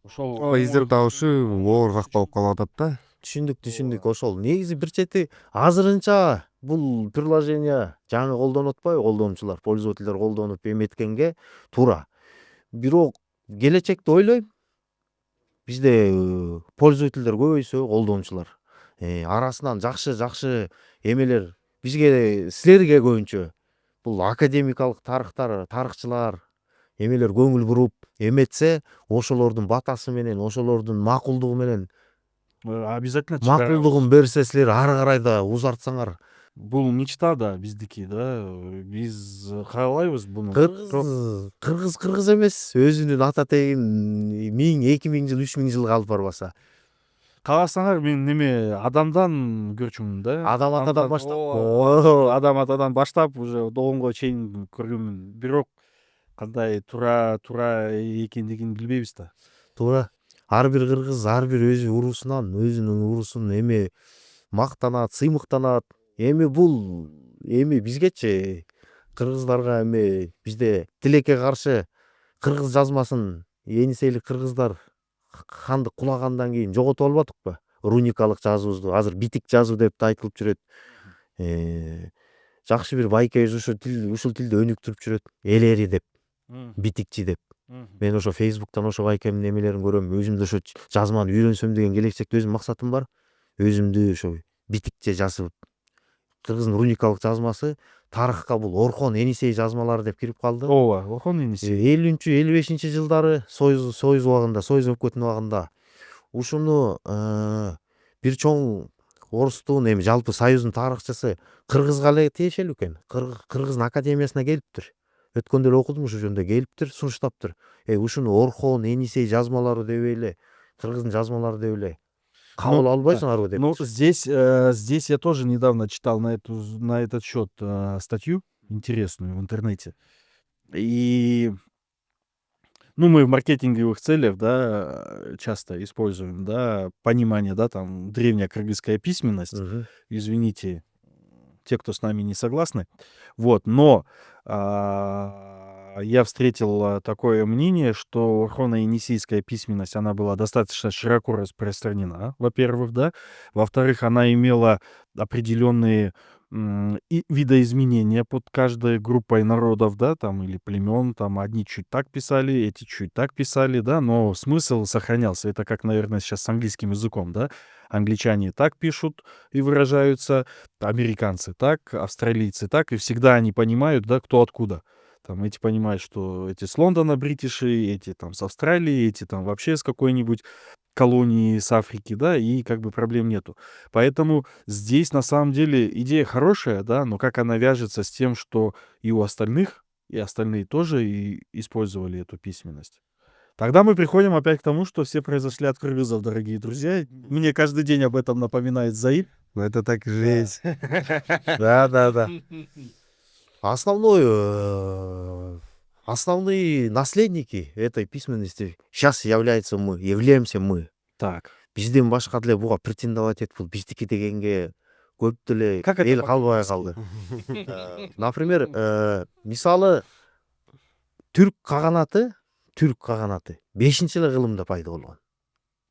Ошол издеп табышы оорурак болуп калып атат да. Түшүндүк. Ошол негизи бир чети азырынча бул приложение жаңы колдонуп атпайбы? Колдонуучулар, пользовательдер колдонуп эметкенге туура. Бирок келечекте ойлойм, бизде пользовательдер көбөйсө, колдонуучулар арасынан жакшы эмелер бизге, силерге көбүнчө бул академикалык тарыхчылар эмелер көңүл буруп эметсе, ошолордун батасы менен, ошолордун макулдугу менен обязательно макулдугун берсе, силер ары карай да узартсаңар. Бул мечта да биздики да. Биз каалайбыз буну. Кыргыз эмес, өзүнүн ата тегин 1000-2000 жыл, 3000 жылга алып барбаса. Кааласаңар мен неме адамдан көрчүмүн да. Адам атадан баштап. Адам атадан баштап уже Долонго чейин көргөнмүн. Бирок кандай туура экендигин билбейбиз да. Туура. Ар бир кыргыз, ар бир урусунан, өзүнүн урусун мактанат, сыймыктанат. Эми бизгечи кыргыздарга бизде тилекке каршы кыргыз жазмасын энисейлик кыргыздар хандык кулагандан кийин жоготуп албадыкпы? Руникалык жазуубузду азыр битик жазуу деп да айтылып жүрөт. жакшы бир байкебиз ушул тилде өнүктүрүп жүрөт. Элери деп, битикчи деп. Мен ошо Facebook'тан ошо байкемдин немелерин көрөм. Өзүм да ошо жазманы үйрөнсөм деген келечекте өзүм максатым бар. Өзүмдү ошо битикче жазып, кыргыздын руникалык жазмасы тарыхка бул Орхон Енисей жазмалары деп кирип калды. ооба, Орхон Енисей. 50-55 жылдары Союз убагында, Союз өкмөтүнүн убагында ушуну бир чоң орустун эми жалпы Союздун тарыхчысы кыргызга эле тиешелүү экен. Кыргыздын академиясына келиптир. Өткөндө эле окудум, ушул жөнүндө келиптир, сунуштаптыр. Ушуну Орхон Енисей жазмалары деп эле, кыргыздын жазмалары деп эле кабыл албайсыңарбы деп. Ну, здесь я тоже недавно читал на этот счет статью интересную в интернете. И, ну, мы в маркетинговых целях, да, часто используем, да, понимание, да, там, древняя кыргызская письменность. Извините, те, кто с нами не согласны. Вот, но я встретил такое мнение, что орхоно-енисейская письменность, она была достаточно широко распространена, во-первых, да. Во-вторых, она имела определенные видоизменения под каждой группой народов, да, там, или племен, там, одни чуть так писали, эти чуть так писали, да, но смысл сохранялся. Это как, наверное, сейчас с английским языком, да. Англичане так пишут и выражаются, американцы так, австралийцы так, и всегда они понимают, да, кто откуда. Там эти понимают, что эти с Лондона бритиши, эти там с Австралии, эти там вообще с какой-нибудь колонии с Африки, да, и как бы проблем нету. Поэтому здесь на самом деле идея хорошая, да, но как она вяжется с тем, что и у остальных, и остальные тоже и использовали эту письменность. Тогда мы приходим опять к тому, что все произошли от кыргызов, дорогие друзья. Мне каждый день об этом напоминает Заид. Ну, это так и есть. Да. Основные наследники этой письменности сейчас являемся мы. Так. Бизден башка деле буга претендовать этип, бул биздики дегенге көп деле Как это эл калбай калды. Например, мисалы түрк каганаты 5-эле кылымда пайда болгон.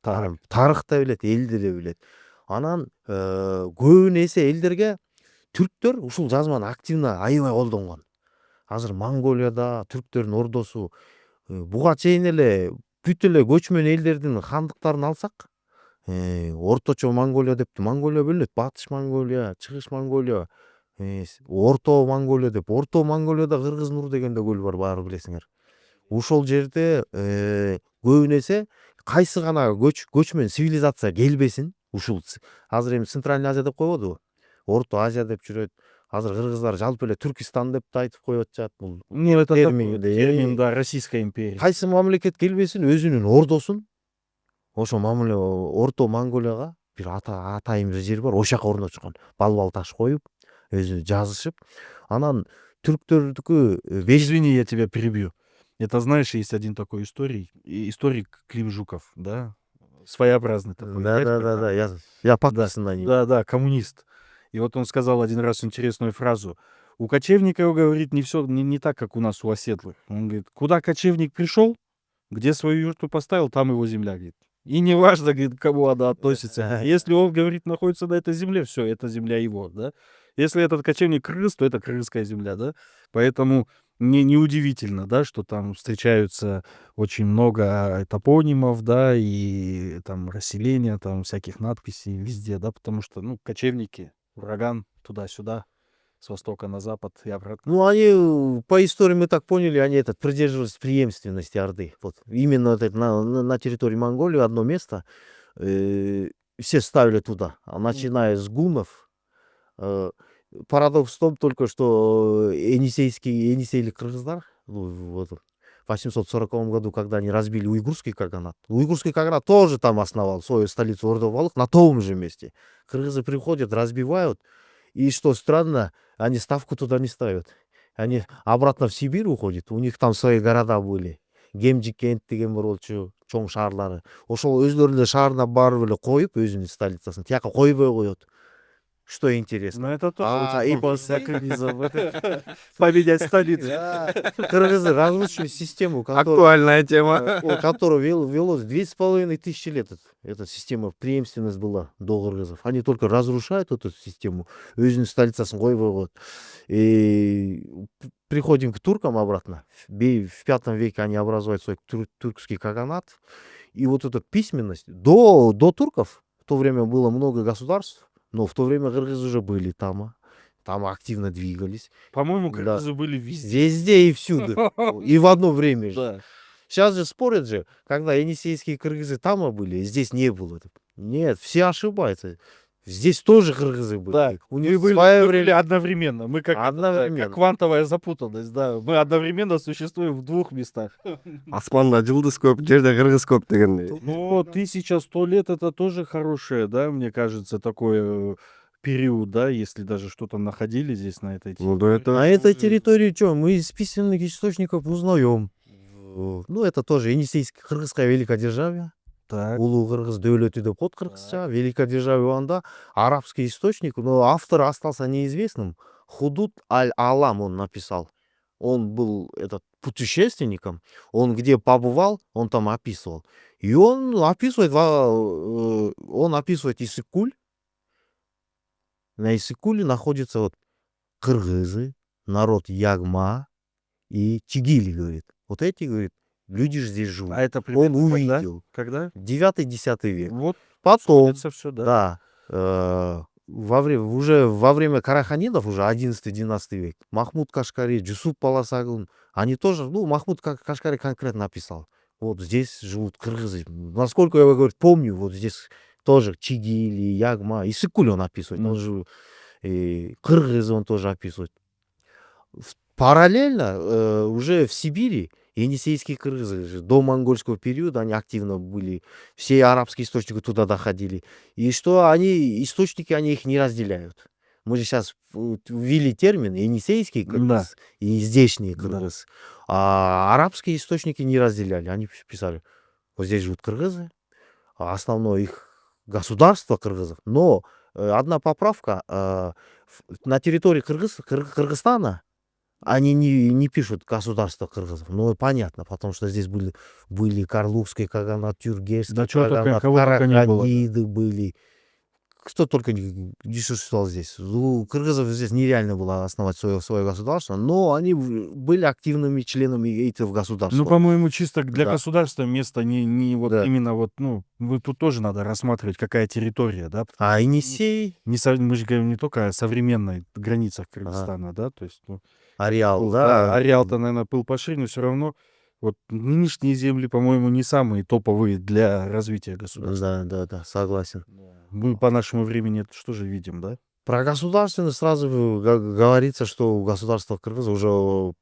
Так. Тарых да билет, элди да билет. Анан көбүн эсе элдерге түрктөр ушул жазманы активно аябай колдонгон. Азыр Монголияда түрктөрдүн ордосу, буга чейин эле бүт эле көчмөн элдердин хандыктарын алсак, орточо Монголия депти. Монголия бөлүнөт. Батыш Монголия, Чыгыш Монголия, Орто Монголия деп. Орто Монголияда Кыргыз Нур деген да көл бар, баары билесиңер. Ушол жерде көбүн эсе кайсы гана көчмөн цивилизация келбесин, ушул азыр эми Центральный Азия деп койбодубу? Орто Азия деп жүрөт. Азыр кыргыздар жалпы эле Түркистан деп да айтып коюп атышат. Бул Не, это термин, термин, да, Российская империя. кайсы мамлекет келбесин өзүнүн ордосун ошо Орто Монголияга бир атайын бир жер бар, ошол жака орнотушкан. Балбал таш коюп, өзү жазышып, анан түрктөрдүкү Извини, я тебя перебью. Это, знаешь, есть один такой историк Клим Жуков, да? Своеобразный такой. Да, я подписан на него. Да, коммунист. И вот он сказал один раз интересную фразу. У кочевника, говорит, не все не так, как у нас у оседлых. Он говорит, куда кочевник пришел, где свою юрту поставил, там его земля, говорит. И не важно, говорит, к кому она относится. Если он, говорит, находится на этой земле, все, это земля его, да. Если этот кочевник крыс, то это крымская земля, да. Поэтому неудивительно, да, что там встречаются очень много топонимов, да, и там расселения, там всяких надписей везде, да, потому что, ну, кочевники, ураган, туда-сюда, с востока на запад и обратно. Ну, они, по истории мы так поняли, они придерживались преемственности Орды. Вот именно на территории Монголии одно место все ставили туда, начиная с гуннов. Парадокс в том только, что енисейлик кыргыздар вот, в 840 году, когда они разбили уйгурский каганат тоже там основал свою столицу Ордо-Балык на том же месте. Кыргызы приходят, разбивают, и что странно, они ставку туда не ставят. Они обратно в Сибирь уходят, у них там свои города были. Гемжикент деген бар болчу, чоң шаарлары. Ошол өздөрүнүн шаарына барып эле коюп, өзүнүн столицасын тияка койбой коет. что интересно. Ну, это тоже А, очень и похоже на после- кыргызов. Поменять столицу. Да, кыргызы разрушили систему, Актуальная тема. которая велась 2500 лет. Эта система, преемственность была до кыргызов. Они только разрушают эту систему, өзінің столицасын қойып вот. И приходим к туркам обратно. В 5 веке они образуют свой туркский каганат. И вот эта письменность. До турков в то время было много государств, но в то время кыргызы уже были там. Там активно двигались. По-моему, Да. кыргызы были везде. Везде и всюду. И в одно время же. Да. Сейчас же спорят же, когда енисейские кыргызы там были, здесь не было. Нет, все ошибаются. Здесь тоже кыргызы были. Да. У них Мы свое были время. одновременно. Мы как Одновременно. квантовая запутанность, да. Мы одновременно существуем в двух местах. Аспанда жылдыз көп, жерде кыргыз көп дегендей. Но 1100 лет это тоже хорошее, да, мне кажется, такой период, да, если даже что-то находили здесь на этой Ну, да, это... На этой территории что? Мы из письменных источников узнаем. Ну, это тоже енисейское кыргызское великодержавие. Так. Улуу кыргыз дөөлөтү деп коет кыргызча. Великодержавие анда арабский источник, но автор остался неизвестным. Худут аль-Алам он написал. Он был этот путешественником. Он где побывал, он там описывал. И он описывает Иссык-Куль. На Иссык-Куле находятся вот кыргызы, народ Ягма и Чигили, говорит. Вот эти, говорит, люди же здесь живут. А это Он примерно увидел. когда? 9-10 век. Вот Потом, это все, да. да, уже во время караханидов, уже 11-12 век, Махмуд Кашкари, Джусуп Паласагун, они тоже, ну, Махмуд Кашкари конкретно написал. Вот здесь живут кыргызы. Насколько я, говорю, помню, вот здесь тоже Чигили, Ягма, Иссык-Куль он описывает. Он же, и кыргызы он тоже описывает. Параллельно уже в Сибири енисейские кыргызы же до монгольского периода они активно были. Все арабские источники туда доходили. И что они, источники, они их не разделяют. Мы же сейчас ввели термин енисейский кыргыз и здешний кыргыз. А арабские источники не разделяли. Они писали, вот здесь живут кыргызы, а основное их государство кыргызов. Но одна поправка, на территории Кыргызстана они не пишут государство кыргызов. Ну, понятно, потому что здесь были Карлукский каганат, Тюргешский Да чё только, каганат, кого только не было. Караханиды были. Кто только не существовал здесь. У кыргызов здесь нереально было основать свое государство, но они были активными членами этих государств. Ну, по-моему, чисто для Да. государства место не вот Да. именно вот, ну, тут тоже надо рассматривать, какая территория, да. А Енисей, Мы же говорим не только о современной границах Кыргызстана, да, то есть, ну, ареал, да, да. ареал-то, наверное, был пошире, но все равно вот нынешние земли, по-моему, не самые топовые для развития государства. Да, согласен. Мы по нашему времени это что же видим, да? Про государственность сразу говорится, что у государства кыргызов уже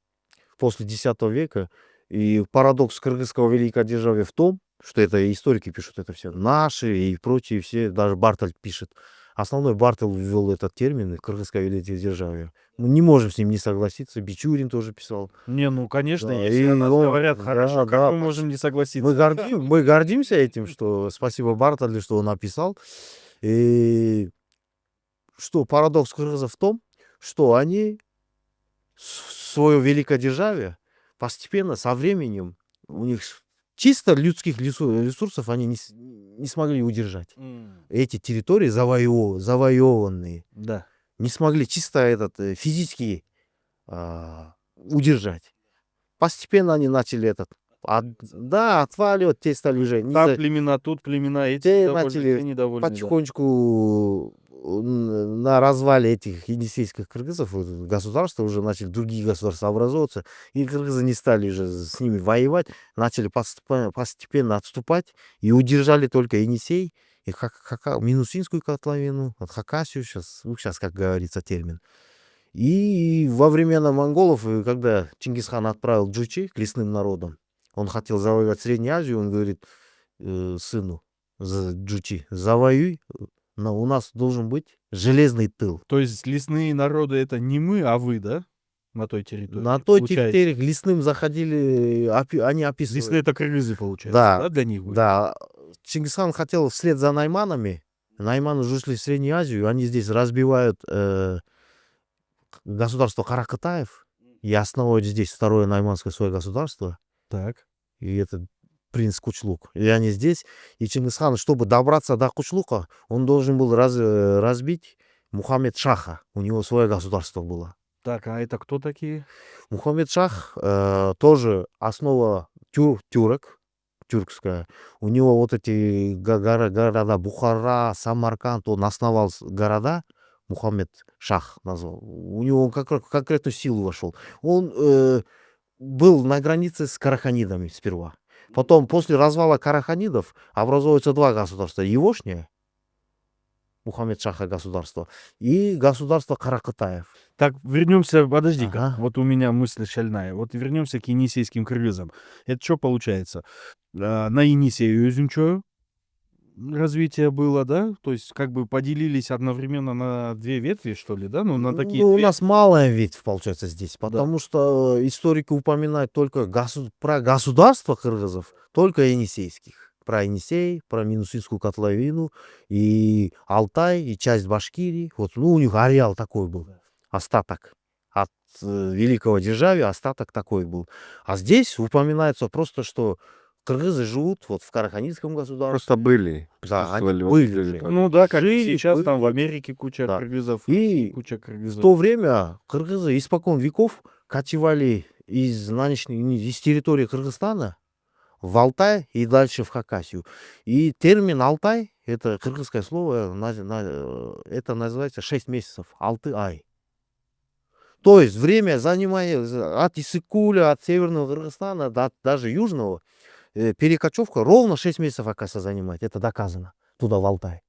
после X века, и парадокс кыргызского великодержавия в том, что это историки пишут это все, наши и прочие все, даже Бартель пишет. Основной Бартель ввел этот термин, кыргызское великодержавие. Мы не можем с ним не согласиться. Бичурин тоже писал. Не, ну, конечно, Да, если и о нас он- говорят да, хорошо, да, как мы можем не согласиться? Мы гордимся этим, что спасибо Бартелю, что он написал. И что парадокс кыргызов в том, что они свое великодержавие постепенно, со временем, у них чисто людских ресурсов они не смогли удержать. Эти территории завоеванные Да. не смогли чисто физически удержать. Постепенно они начали отваливать, те стали уже Там племена, тут племена, эти те недовольны, начали те недовольны, да. потихонечку на развале этих енисейских кыргызов государства уже начали другие государства образовываться, и кыргызы не стали уже с ними воевать, начали постепенно отступать и удержали только Енисей и Минусинскую котловину, Хакасию сейчас, как говорится, термин. И во времена монголов, когда Чингисхан отправил Джучи к лесным народам, он хотел завоевать Среднюю Азию, он говорит сыну Джучи, завоюй, но у нас должен быть железный тыл. То есть лесные народы это не мы, а вы, да? На той территории. На той получается? территории к лесным заходили, они описывают. Лесные это кыргызы, получается, Да, да, для них были? Да, Чингисхан хотел вслед за найманами Найманы уже ушли в Среднюю Азию, они здесь разбивают государство Каракатаев и основывают здесь второе найманское свое государство. Так. И это принц Кучлук. И они здесь. И Чингисхан, чтобы добраться до Кучлука, он должен был разбить Мухаммед Шаха. У него свое государство было. Так, а это кто такие? Мухаммед Шах тоже основа тюрок, тюркская. У него вот эти города Бухара, Самарканд, он основал города, Мухаммед Шах назвал. У него он конкретную силу вошел. Он был на границе с караханидами сперва. Потом, после развала караханидов, образуются два государства. Егошнее, Мухаммед Шаха государство, и государство Каракатаев. Так, вернемся, подожди-ка. Ага. Вот у меня мысль шальная. Вот вернемся к енисейским кыргызам. Это что получается? На Енисею Юзюнчою развитие было, да? То есть как бы поделились одновременно на две ветви, что ли, да? Ну, на такие Ну, у две. нас малая ветвь получается здесь, потому что историки упоминают только про государство кыргызов, только енисейских. Про Енисей, про Минусинскую котловину, и Алтай, и часть Башкирии. Вот, ну, у них ареал такой был, остаток от великого державия, остаток такой был. А здесь упоминается просто, что кыргызы живут вот в Караханидском государстве. Просто были. Да, они присутствовали вот были. территории. Ну да, как Жили, сейчас там в были. Америке куча Да. кыргызов, И куча в кыргызов. то время кыргызы испокон веков кочевали из территории Кыргызстана в Алтай и дальше в Хакасию. И термин Алтай, это кыргызское слово, это называется 6 месяцев. Алты-ай. То есть время занимает от Иссык-Куля, от Северного Кыргызстана до даже Южного, перекочевка ровно 6 месяцев, оказывается, занимает. Это доказано. Туда, в Алтай.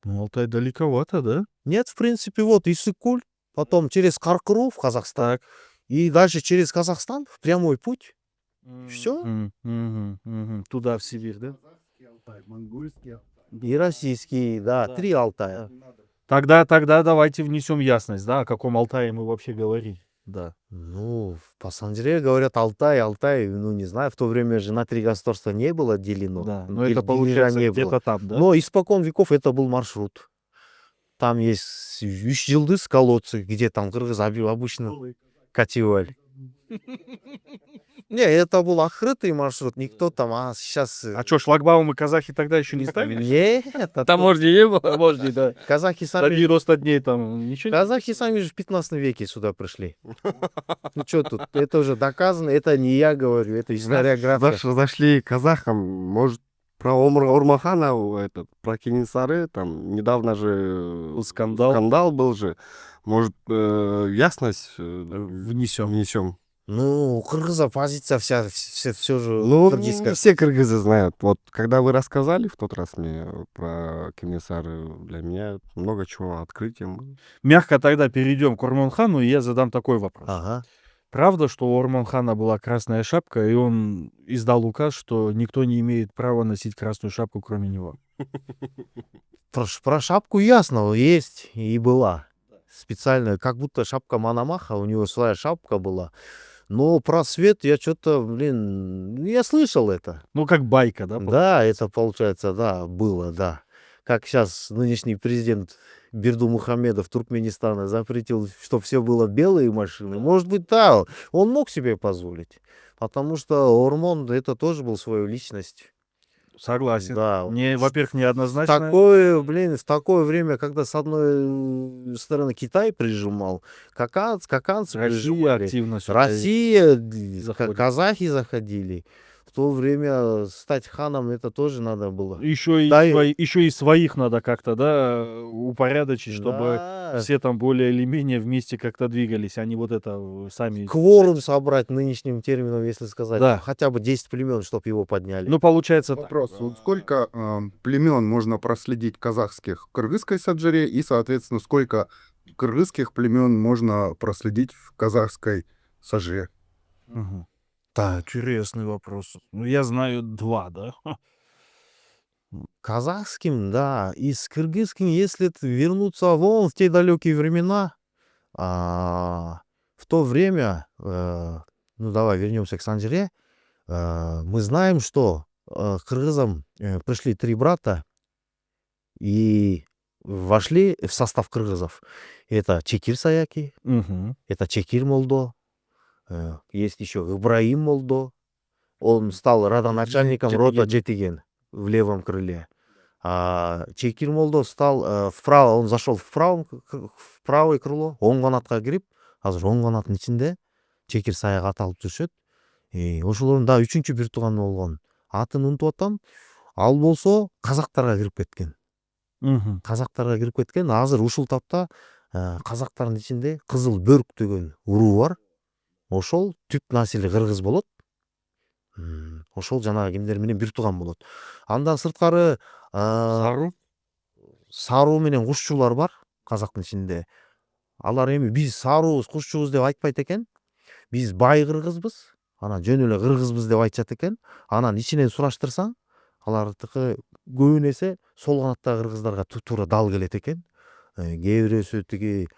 Ну, Алтай далековато, да? Нет, в принципе, вот Иссык-Куль, потом через Каркыру в Казахстан, Так. и дальше через Казахстан в прямой путь. Всё. Туда, в Сибирь, да? И российский, да, Да. 3 Алтая. Тогда давайте внесем ясность, да, о каком Алтае мы вообще говорим. Да. Ну, по Санджире говорят Алтай, Алтай, ну, не знаю, в то время же на 3 государства не было делено. Да. Но это Дележа получается не было. где-то там, да? Но испокон веков это был маршрут. Там есть Ющилдыс колодцы, где там кыргыз обычно кочевали. Не, это был открытый маршрут, никто там, а сейчас... А что, шлагбаумы казахи тогда еще не ставили? Нет, Таможни не было? Таможни, да. казахи За сами... 90 дней там ничего не... Казахи сами же в 15 веке сюда пришли. Ну что тут, это уже доказано, это не я говорю, это историография. Зашли к казахам, может, про Урмахана, про Кенесары, там недавно же Скандал. был же. Может, ясность Внесем. внесем. Ну, у кыргыза позиция все же Ну, кыргызская. все кыргызы знают. Вот, когда вы рассказали в тот раз мне про Кенесары, для меня много чего открытием было. Мягко тогда перейдем к Орманхану, и я задам такой вопрос. Ага. Правда, что у Орманхана была красная шапка, и он издал указ, что никто не имеет права носить красную шапку, кроме него? Про шапку ясно, есть и была. Специальная, как будто шапка Мономаха, у него своя шапка была. Но про свет я что-то, я слышал это. Ну, как байка, да? Да, это получается, да, было, да. Как сейчас нынешний президент Бердумухамедов Туркменистана запретил, чтобы все было белые машины. Может быть, да, он мог себе позволить. Потому что Ормон это тоже был свою личность. Согласен. Да. Во-первых, неоднозначно. В такое время, когда с одной стороны Китай прижимал, каканцы Россия прижимали, активно сюда Россия, заходит. казахи заходили. В то время стать ханом это тоже надо было. Еще Да, и своих надо как-то, да, упорядочить, чтобы Да. все там более или менее вместе как-то двигались, а не вот это сами. Кворум собрать нынешним термином, если сказать. Да. Хотя бы 10 племен, чтобы его подняли. Ну, получается так. Вопрос. Вот сколько племен можно проследить казахских в кыргызской Саджаре и, соответственно, сколько кыргызских племен можно проследить в казахской Саже? Мгм. Так, интересный вопрос. Ну, я знаю 2, да? Казахским, да. И с кыргызским, если вернуться вон в те далекие времена, в то время, ну давай вернемся к Санджире, мы знаем, что к кыргызам пришли 3 брата, и вошли в состав кыргызов. Это Чекир Саяки, Мгм. это Чекир Молдо, есть еще Ибраим Молдо. Он стал родоначальником рода Жетиген в левом крыле. А Чекир Молдо стал вправо, он зашел в правое крыло, оң канатка кирип, азыр оң канаттын ичинде Чекир Саяк аталып жүрүшөт. Ошолордун дагы үчүнчү бир тууганы болгон. Атын унутуп атам. Ал болсо казактарга кирип кеткен. Мгм. Казактарга кирип кеткен. Азыр ушул тапта казактардын ичинде Кызыл Бөрк деген уруу бар. Ошол түп насили кыргыз болот. Ошол жанагы кимдер менен бир тууган болот. Андан сырткары Сару? саруу менен кушчулар бар казактын ичинде. Алар эми биз саруубуз, кушчубуз деп айтпайт экен. Биз бай кыргызбыз. Анан жөн эле кыргызбыз деп айтышат экен. Анан ичинен сураштырсаң, алардыкы көбүн эсе сол канаттагы кыргыздарга туура дал келет экен. Кээ бирөөсү тиги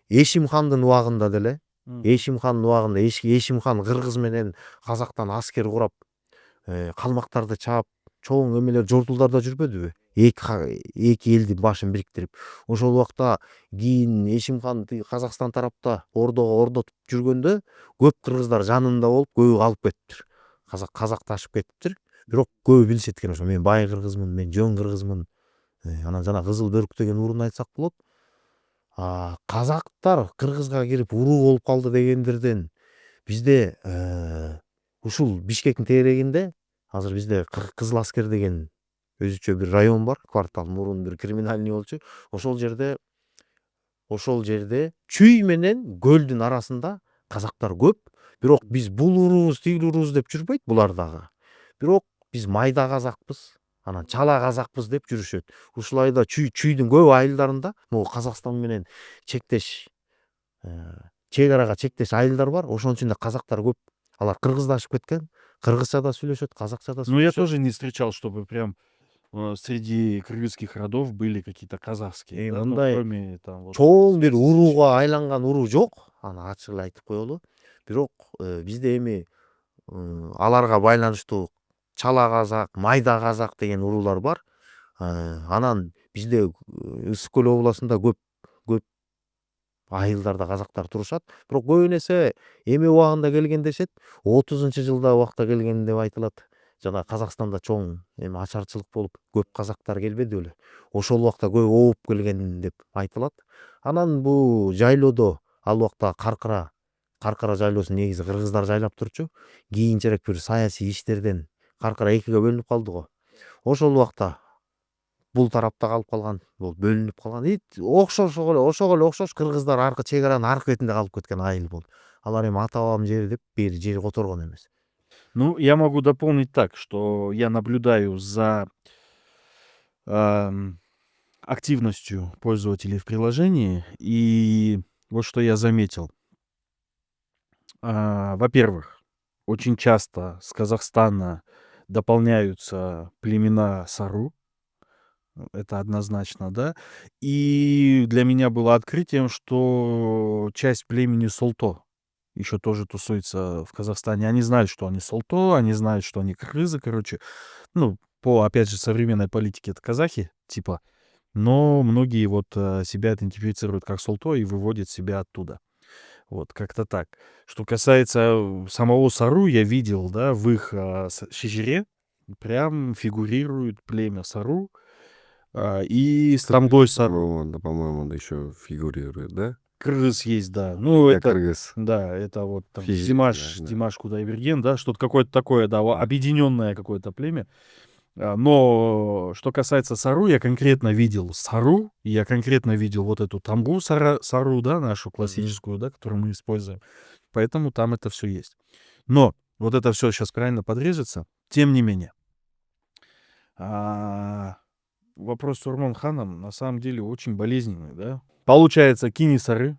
Эшим хандын убагында деле, Эшим хандын убагында Эшим хан кыргыз менен казактан аскер курап, калмактарды чаап, чоң эмелер жортулдарда жүрбөдүбү? Эки элдин башын бириктирип. Ошол убакта кийин Эшим хан Казакстан тарапта ордого ордотуп жүргөндө көп кыргыздар жанында болуп, көбү калып кетиптир. Казакташып кетиптир. Бирок көбү билишет экен ошо мен бай кыргызмын, мен жөн кыргызмын. Анан жана Кызыл Бөрк деген урууну айтсак болот. Казактар кыргызга кирип уруу болуп калды дегендерден бизде ушул Бишкектин тегерегинде азыр бизде Кызыл Аскер деген өзүчө бир район бар, квартал мурун бир криминальный болчу. Ошол жерде Чүй менен көлдүн арасында казактар көп. Бирок биз бул уруубуз, тигил уруубуз деп жүрбөйт булар дагы. Бирок биз майда казакпыз, анан чала казакпыз деп жүрүшөт. Ушулайда Чүйдүн көп айылдарында могу Казакстан менен чектеш, чек арага чектеш айылдар бар. Ошонун ичинде казактар көп. Алар кыргыздашып кеткен. Кыргызча да сүйлөшөт, казакча да Ну, я сүйлөшөт. тоже не встречал, чтобы прям среди кыргызских родов были какие-то казахские, да, ну, Мындай кроме там вот чоң бир урууга айланган уруу жок. Аны ачык эле айтып коелу. Бирок бизде эми аларга байланыштуу чала казак, майда казак деген уруулар бар. Анан бизде Ысык көл областында көп айылдарда казактар турушат. Бирок көбүн эсе эми убагында келген дешет, 30-жылда убакта келген деп айтылат. Жана Казакстанда чоң эми ачарчылык болуп, көп казактар келбеди беле. Ошол убакта көп ооп келген деп айтылат. Анан бул жайлоодо ал убакта Каркара жайлоосун негизи кыргыздар жайлап турчу. Кийинчерээк бир саясий иштерден Каркара экиге бөлүнүп калды го. Ошол убакта бул тарапта калып калган, бул бөлүнүп калган. Ошого эле окшош кыргыздар аркы чек аранын аркы бетинде калып кеткен айыл болду. Алар эми ата бабам жери деп бери жер которгон эмес. Ну, я могу дополнить так, что я наблюдаю за активностью пользователей в приложении, и вот что я заметил. Во-первых, очень часто с Казахстана дополняются племена Сару, это однозначно, да, и для меня было открытием, что часть племени Солто еще тоже тусуется в Казахстане. Они знают, что они Солто, они знают, что они кыргызы, короче. Ну, по, опять же, современной политике это казахи, типа. Но многие вот себя идентифицируют как Солто и выводят себя оттуда. Вот, как-то так. Что касается самого Сару, я видел, да, в их шижере прям фигурирует племя Сару и Стамбой Сару. По-моему, еще фигурирует, да? Кыргыз есть, да. Ну, Я это, кыргыз. да, это вот там Физик, Димаш, да. Димаш Кудайберген, да, что-то какое-то такое, да, объединенное какое-то племя. Но что касается Сару, я конкретно видел Сару, я конкретно видел вот эту тамбу Сару, да, нашу классическую, да, которую мы используем. Поэтому там это все есть. Но вот это все сейчас правильно подрежется. Тем не менее, вопрос с Урман-ханом на самом деле очень болезненный, да. Получается, Кинисары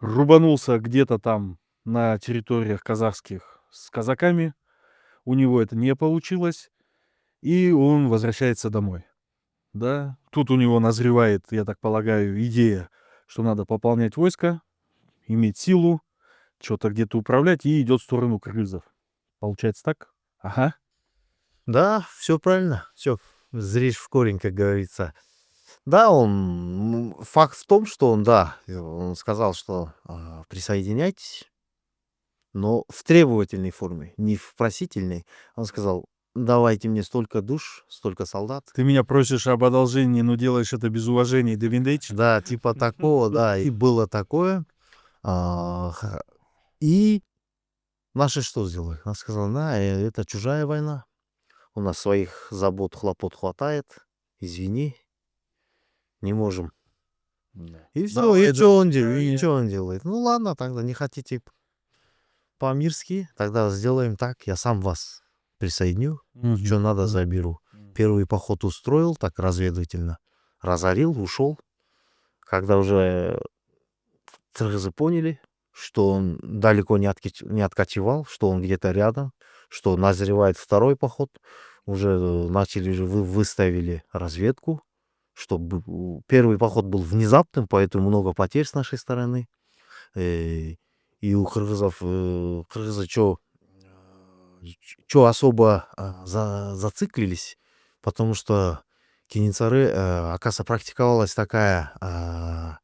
рубанулся где-то там на территориях казахских с казаками, у него это не получилось, и он возвращается домой, да. Тут у него назревает, я так полагаю, идея, что надо пополнять войско, иметь силу, что-то где-то управлять, и идет в сторону кыргызов. Получается так? Ага. Да, все правильно. Все, зришь в корень, как говорится. Да, факт в том, что он сказал, что присоединяйтесь, но в требовательной форме, не в просительной. Он сказал, давайте мне столько душ, столько солдат. Ты меня просишь об одолжении, но делаешь это без уважения и довиндейчи. Да, типа такого, да, и было такое. И наши что сделали? Она сказала, это чужая война, у нас своих забот, хлопот хватает, извини, не можем. И все, Давай, и что он делает? давай. И чё он делает? Ну ладно, тогда не хотите по-мирски, тогда сделаем так, я сам вас присоединю, что надо заберу. Первый поход устроил, так разведывательно, разорил, ушел. Когда уже кыргызы поняли, что он далеко не откочевал, что он где-то рядом, что назревает второй поход, уже начали же выставили разведку, чтобы первый поход был внезапным, поэтому много потерь с нашей стороны. И у кыргызов, кыргызы что особо зациклились, потому что Кенесары, оказывается, практиковалась такая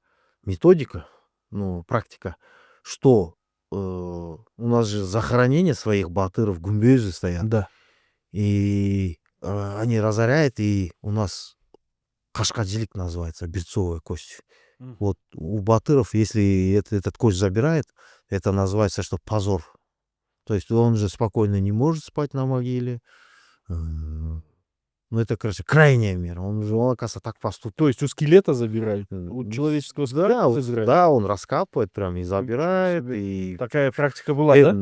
методика, ну, практика, что у нас же захоронения своих батыров, гумбезы стоят, Да. и они разоряют, и у нас кашкаджилик называется, берцовая кость. Вот у батыров, если этот кость забирает, это называется, что позор. То есть он же спокойно не может спать на могиле. Ну, это, короче, крайняя мера. Он, оказывается, так поступил. То есть у скелета забирают? У человеческого скелета забирают? Да, он раскапывает прям и забирает. себе. И Такая практика была, да?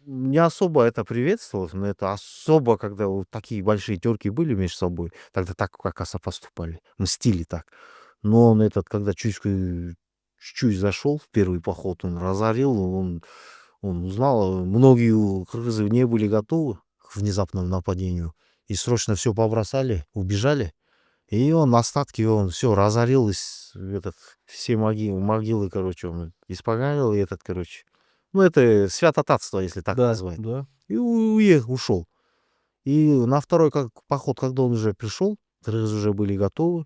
не особо это приветствовалось, но это особо, когда вот такие большие терки были между собой, тогда так, как поступали, мстили так. Но он когда чуть-чуть зашел в первый поход, он разорил, он узнал, многие кыргызы не были готовы к внезапному нападению, и срочно все побросали, убежали. И он все разорил, все могилы, короче, он испоганил, и короче. Ну, это святотатство, если так Да, назвать. да. И ушел. И на второй поход, когда он уже пришел, кыргызы уже были готовы,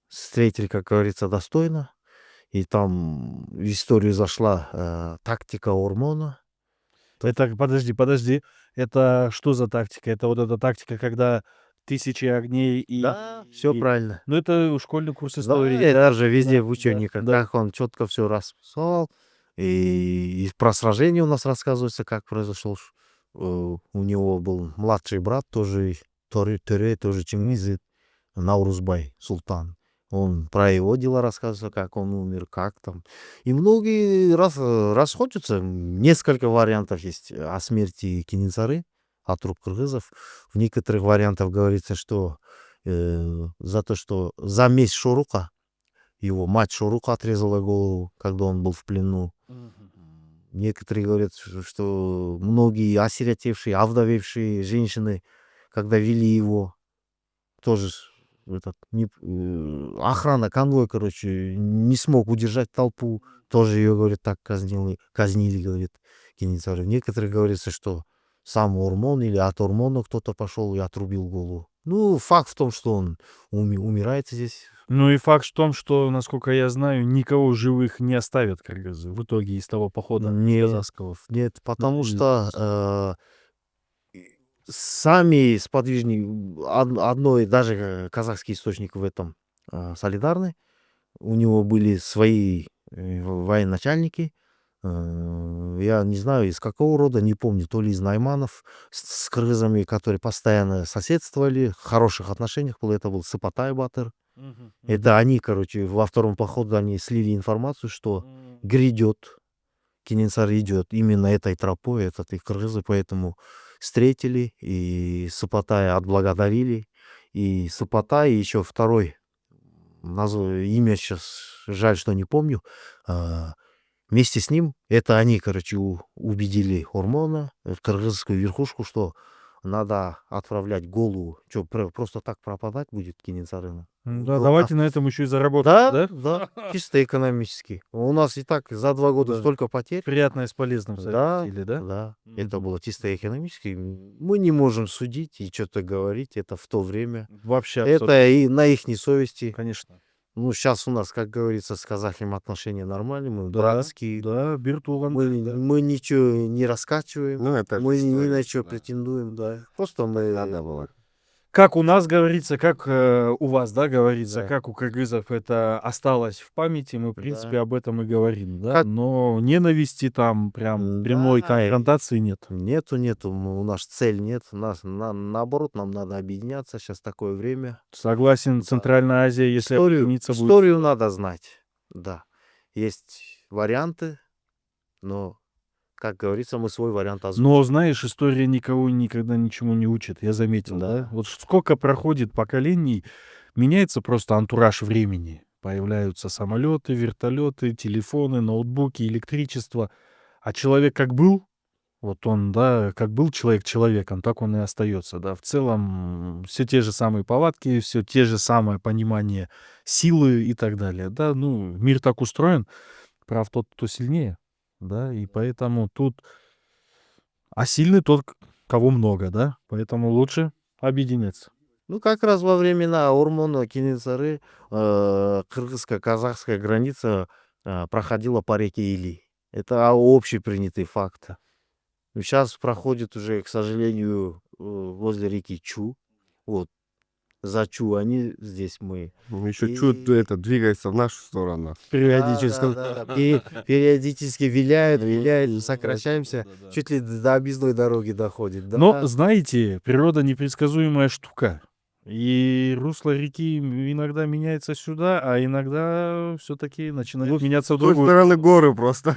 встретили, как говорится, достойно. И там в историю зашла тактика Ормона. Это, подожди. Это что за тактика? Это вот эта тактика, когда тысячи огней и... Да, все правильно. Ну, это школьный курс Да, истории. и даже везде Да, в учебниках, да. как он четко все расписал. И про сражение у нас рассказывается, как произошел. У него был младший брат, тоже Төре, тоже Чингизид, Наурузбай, султан. Он про его дела рассказывает, как он умер, как там. И многие расходятся. Несколько вариантов есть о смерти Кенесары от рук кыргызов. В некоторых вариантах говорится, что за то, что за месть Шорука, его мать Шорука отрезала голову, когда он был в плену. Некоторые говорят, что многие осиротевшие, овдовевшие женщины, когда вели его, тоже охрана, конвой, короче, не смог удержать толпу, тоже ее, говорят, так казнили, говорит, Кенесары. Некоторые говорится, что сам Ормон или от Ормона кто-то пошел и отрубил голову. Ну, факт в том, что он умирает здесь. Ну и факт в том, что, насколько я знаю, никого живых не оставят кыргызы в итоге из того похода казахского. Нет, потому и- что сами сподвижники, одной, даже казахский источник в этом солидарны, у него были свои военачальники, я не знаю, из какого рода, не помню, то ли из найманов, с кыргызами, которые постоянно соседствовали, в хороших отношениях было, это был Сыпатай Батыр. Это они, короче, во втором походу они слили информацию, что грядет, Кенесары идет именно этой тропой, этот их кыргызы, поэтому встретили, и Сыпатая отблагодарили, и Сыпатай, и еще второй, имя сейчас, жаль, что не помню, вместе с ним, это они, короче, убедили Ормона, кыргызскую верхушку, что надо отправлять голову. Что, просто так пропадать будет Кенесарына? Да, Ну, давайте на этом еще и заработаем, Да, да? да, чисто экономически. У нас и так за 2 года Да. столько потерь. Приятное с полезным Да, совместили, да? да. Это Мгм. было чисто экономически. Мы не можем судить и что-то говорить. Это в то время. Вообще абсолютно, Это и на их совести. конечно. Ну, сейчас у нас, как говорится, с казахами отношения нормальные, мы Да, братские. да, биртуган, Мы, да. мы ничего не раскачиваем, Ну, это мы ни на история, что да. претендуем, да. Просто мы... Надо было. Как у нас говорится, как у вас, да, говорится, Да. как у кыргызов это осталось в памяти, мы, в принципе, Да. об этом и говорим, да. Как- Но ненависти там прям прямой Да, конфронтации нет. Нету, у нас цель нет. Наоборот, нам надо объединяться. Сейчас такое время. Согласен, Да. Центральная Азия, если объединиться будет... Историю надо знать. Да. Есть варианты, но, как говорится, мы свой вариант озвучим. Но, знаешь, история никого никогда ничему не учит, я заметил, да. Да. Вот сколько проходит поколений, меняется просто антураж времени. Появляются самолеты, вертолеты, телефоны, ноутбуки, электричество. А человек как был, вот он, да, как был человек человеком, так он и остается, да. В целом все те же самые повадки, все те же самое понимание силы и так далее, да. Ну, мир так устроен, прав тот, кто сильнее, да, и поэтому тут... А сильный тот, кого много, да? Поэтому лучше объединяться. Ну, как раз во времена Ормона, Кенесары, кыргызско-казахская граница проходила по реке Или. Это общепринятый факт. Сейчас проходит уже, к сожалению, возле реки Чу. Вот, за Чу они, здесь мы. Еще И- чуть это двигается в нашу сторону. Периодически. Да. Периодически виляют, сокращаемся. Чуть ли до объездной дороги доходит. Да. Но, знаете, природа непредсказуемая штука. И русло реки иногда меняется сюда, а иногда все-таки начинает меняться в С той другую. стороны горы просто.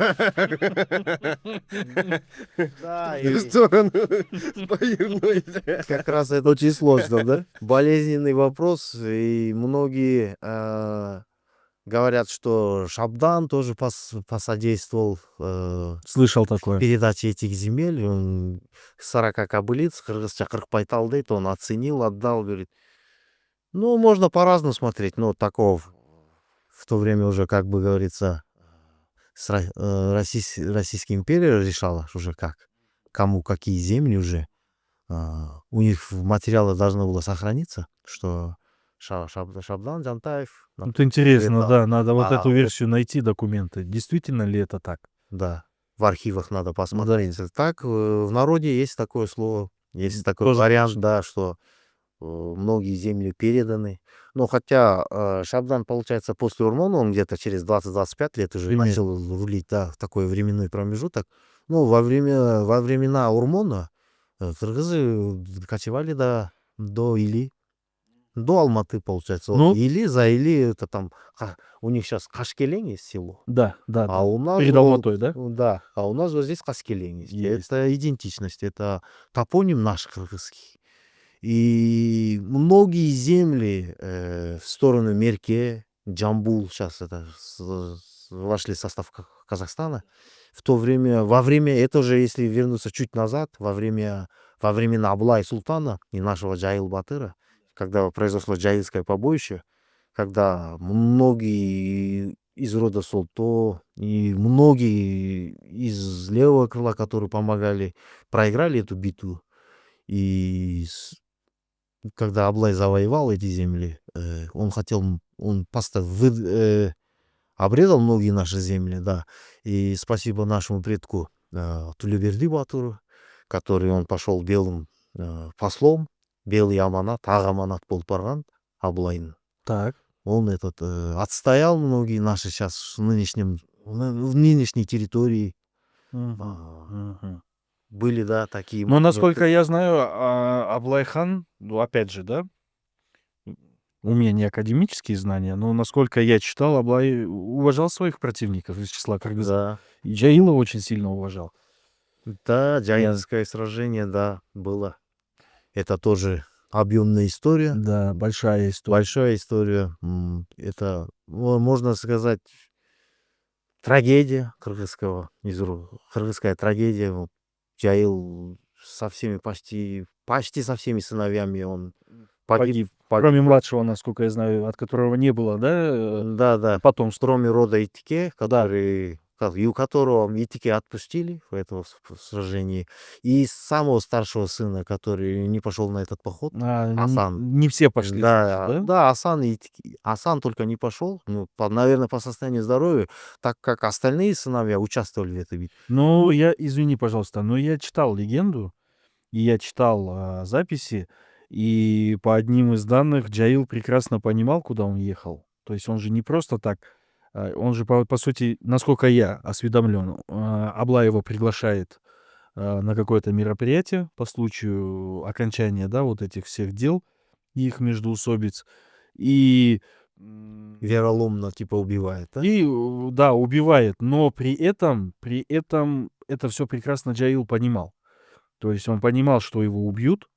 Да, В сторону повернуть. как раз это очень сложно, да? Болезненный вопрос, и многие говорят, что Шабдан тоже посодействовал Слышал такое. передаче этих земель. Он 40 кобылиц, кыргызча 40 байтал дейт, он оценил, отдал, говорит. Ну, можно по-разному смотреть, но такого в то время уже, как бы говорится, Российская империя решала уже как, кому какие земли уже. У них в материалах должно было сохраниться, что Шабдан Джантаев. Вот интересно, передал. да, надо вот А, эту вот- версию найти, документы. Действительно ли это так? Да, в архивах надо посмотреть. Так, в народе есть такое слово, есть такой Тоже вариант, слышал. да, что многие земли переданы. Но хотя Шабдан, получается, после Урмона, он где-то через 20-25 лет уже Примерно. начал рулить, да, в такой временной промежуток. Ну, во времена Урмона кыргызы кочевали до Или, до Алматы, получается. Вот Ну- Или, за Или, это там, у них сейчас Кашкелень есть село. Да. А у нас Перед Алматой, да? Да, а у нас вот здесь Каскелень есть. Есть. Это идентичность, это топоним наш кыргызский. И многие земли в сторону Мерке, Джамбул, сейчас это вошли в состав Казахстана. В то время, во время, это уже если вернуться чуть назад, во времена Аблай Султана и нашего Джаил Батыра, когда произошло Джаилское побоище, когда многие из рода Солто и многие из левого крыла, которые помогали, проиграли эту битву. И когда Аблай завоевал эти земли, он обрезал многие наши земли, да. И спасибо нашему предку Тулеберди Батуру, который он пошел белым послом, белый аманат, ақ аманат болып барған Аблайдың. Так. Он отстоял многие наши сейчас в нынешней территории. Мгм. Были, да, такие. Но, насколько я знаю, Аблайхан, ну, опять же, да, у меня не академические знания, но, насколько я читал, Аблай уважал своих противников из числа кыргызов. Да, И Джаила очень сильно уважал. да, Джаинское сражение, да, было. Это тоже объемная история. Да, большая история. Большая история. Это, можно сказать, трагедия кыргызская трагедия. Джаил со всеми почти со всеми сыновьями он погиб. Кроме младшего, насколько я знаю, от которого не было, да, Да, потомства. кроме рода Итике, и у которого Итике отпустили в этом сражении, и самого старшего сына, который не пошел на этот поход, Асан. Не все пошли сразу, Да, да? да, Асан только не пошел, ну, наверное, по состоянию здоровья, так как остальные сыновья участвовали в этой битве. Ну, извини, пожалуйста, но я читал легенду, и я читал записи, и по одним из данных Джаил прекрасно понимал, куда он ехал. То есть он же не просто так, он же, по сути, насколько я осведомлен, Аблай его приглашает на какое-то мероприятие по случаю окончания, да, вот этих всех дел, их междоусобиц. И Вероломно, типа, убивает, да? да, убивает, но при этом это все прекрасно Джаил понимал. То есть он понимал, что его убьют,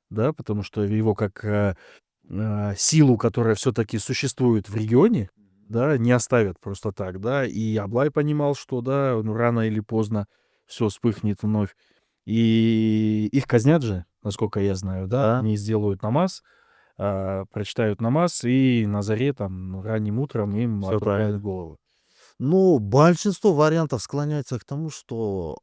да, потому что его как силу, которая все-таки существует в регионе, да, не оставят просто так, да. И Аблай понимал, что, да, ну, рано или поздно все вспыхнет вновь. И их казнят же, насколько я знаю, да. Да. Они сделают намаз, прочитают намаз, и на заре, там, ранним утром им Всё отрубают правильно. головы. Ну, большинство вариантов склоняется к тому, что,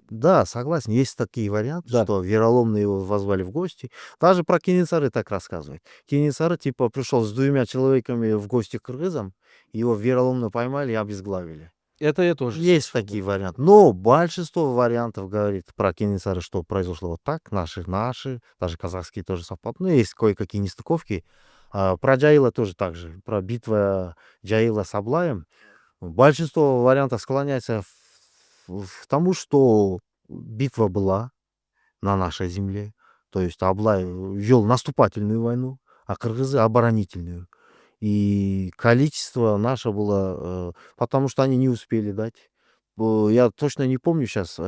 да, согласен, есть такие варианты, Да. что вероломно его позвали в гости. Даже про Кенесары так рассказывают. Кенесары, типа, пришел с 2 человеками в гости к кыргызам, его вероломно поймали и обезглавили. Это я тоже Есть слышал, да. такие варианты. Но большинство вариантов говорит про Кенесары, что произошло вот так, наши, даже казахские тоже совпадают. Ну, есть кое-какие нестыковки. Про Джаила тоже так же. Про битву Джаила с Аблаем. Большинство вариантов склоняется к тому, что битва была на нашей земле. То есть Аблай вел наступательную войну, а кыргызы оборонительную. И количество наше было, потому что они не успели дать. Я точно не помню сейчас,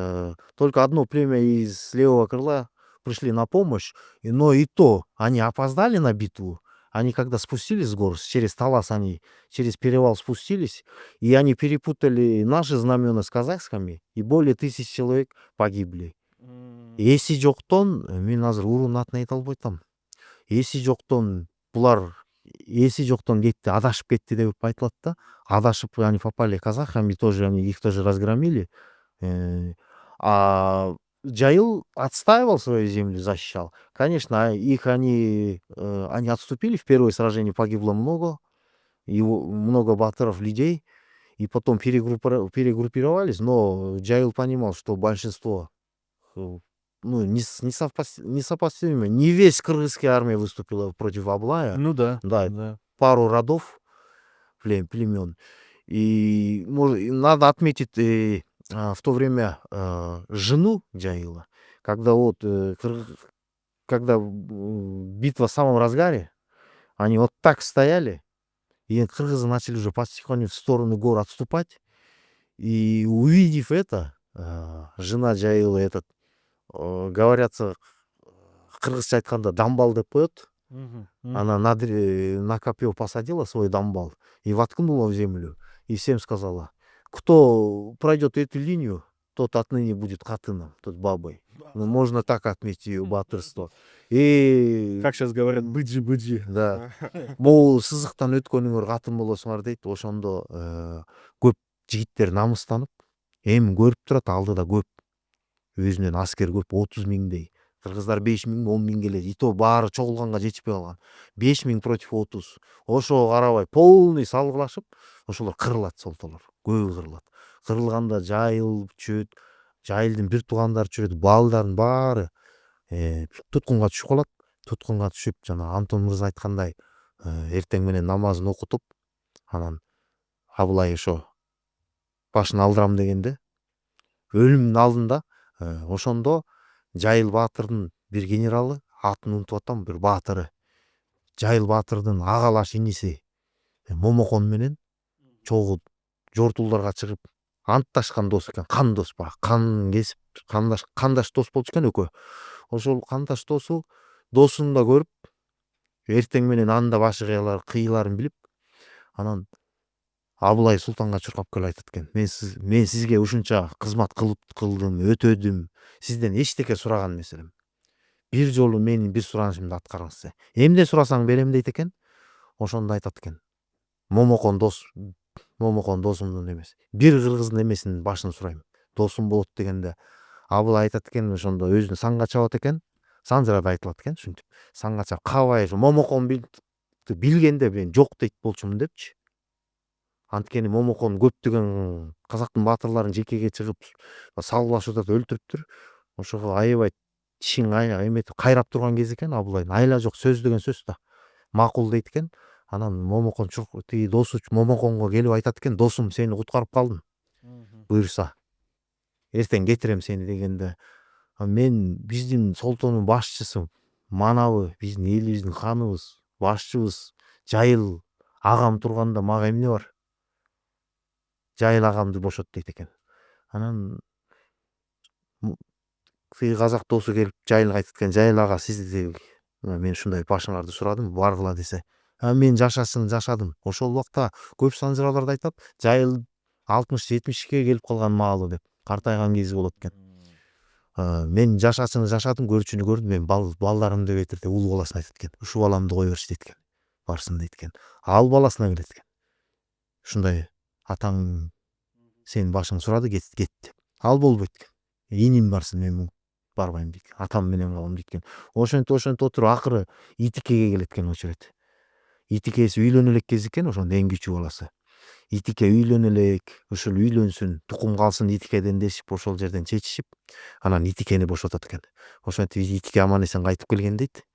только одно племя из левого крыла пришли на помощь, но и то они опоздали на битву. Они когда спустились с гор, через Талас они через перевал спустились, и они перепутали наши знамена с казахскими, и более 1000 человек погибли. Эси жоктон, мен азыр урунатын айта албай атам. Эси жоктон булар эси жоктон кетти, адашып кетти деп айтылат да. Адашып они попали к казахам, и тоже их тоже разгромили. А Джаил отстаивал свою землю, защищал. Конечно, они отступили в первое сражение, погибло много, много батыров, людей, и потом перегруппировались, но Джаил понимал, что большинство ну, несопоставимо. Не весь кыргызская армия выступила против Аблая. Ну да, Да, да. пару родов племен. И надо отметить в то время жену Джаила, когда когда битва в самом разгаре, они вот так стояли, и кыргызы начали уже потихоньку в сторону гор отступать. И увидев это, жена Джаила говорятся, кыргызча айтканда дамбал деп коет. Она на копье посадила свой дамбал и воткнула в землю. И всем сказала, кто пройдет эту линию, тот отныне будет катыном, тот бабой. Ну, можно так отметить ее батырство. И Как сейчас говорят, быджи-быджи. да, могу сызыктан өткөнүңөр катын болосуңар дейт. Ошондо көп жигиттер намыстанып, эми көрүп турат, алдыда көп өзүнөн аскер көп, 30 миңдей. Кыргыздар 5 миң, 10 миң келет. И то баары чогулганга жетишпей калган. 5 миң против 30. Ошого карабай полный салгылашып, ошолор кырылат, солтолор. Көбү кырылат. Кырылганда Жайыл чөйт, Жайылдын бир туугандары чөйт, балдардын баары туткунга түшүп калат. Туткунга түшүп, жана Антон мырза айткандай, эртең менен намазын окутуп, анан Аблай ошо башын алдырам дегенде, өлүмдүн алдында ошондо Жайыл баатырдын бир генералы, атын унутуп атам, бир баатыры, Жайыл баатырдын агалаш иниси Момокон менен чогуу жортуулдарга чыгып антташкан дос экен, кан дос баягы, кан кесип, кандаш дос болчу экен экөө. Ошол кандаш досун да көрүп, эртең менен анын да башы кыйыларын билип, анан Абылай Султанга чуркап келип айтат экен. Мен сизге ушунча кызмат кылдым, өтөдүм. Сизден эчтеке сураган эмес элем. Бир жолу менин бир суранышымды аткарыңыз. Эмне сурасаң берем дейт экен. Ошондо айтат экен. Момокон досумдун эмеси. Бир кыргыздын эмесинин башын сурайм. Досум болот дегенде Абылай айтат экен, ошондо өзүн санга чабат экен. Санжырада айтылат экен ушинтип. Санга чабып кабай Момокон билгенде мен жок дейт болчумун депчи. Анткени Момокон көптөгөн казактын баатырларын жекеге чыгып салгылашып атат, өлтүрүптүр. Ошого аябай тишин эметип кайрап турган кез экен Абылайдын. Айла жок, сөз деген сөз да. Макул дейт экен. Анан Момокон тиги досу Момоконго келип айтат экен, досум сени куткарып калдым. Буюрса эртең кетирем сени дегенде, мен биздин Солтондун башчысы, манабы, биздин элибиздин ханыбыз, башчыбыз Жайыл агам турганда мага эмне бар? Жайыл агамды бошот дейт экен. Анан тиги казак досу келип Жайылга айтат экен, Жайыл ага сизди мен ушундай башыңарды сурадым, баргыла десе. Мен жашадым. Ошол убакта көп санжыраларда айтат, Жайыл 60-70ке келип калган маалы деп, картайган кези болот экен. Мен жашадым, көрчүнү көрдүм, мен балдарымды деп айтып, улуу баласына айтат экен. Ушу баламды кой берчи дейт экен. Барсын дейт экен. Ал баласына келет экен. Ушундай атаң сенин башыңды сурады, кет деп. Ал болбойт экен. Иним барсын, мен барбайм дейт. Атам менен калам дейт экен. Ошентип отуруп акыры Итикеге келет экен очередь. Итикеси үйлөнө элек кез экен, ошондо эң кичүү баласы. Итике үйлөнө элек, ушул үйлөнсүн, тукум калсын Итикеден дешип, ошол жерден чечишип, анан Итикени бошотот экен. Ошентип Итике аман эсен кайтып келген дейт.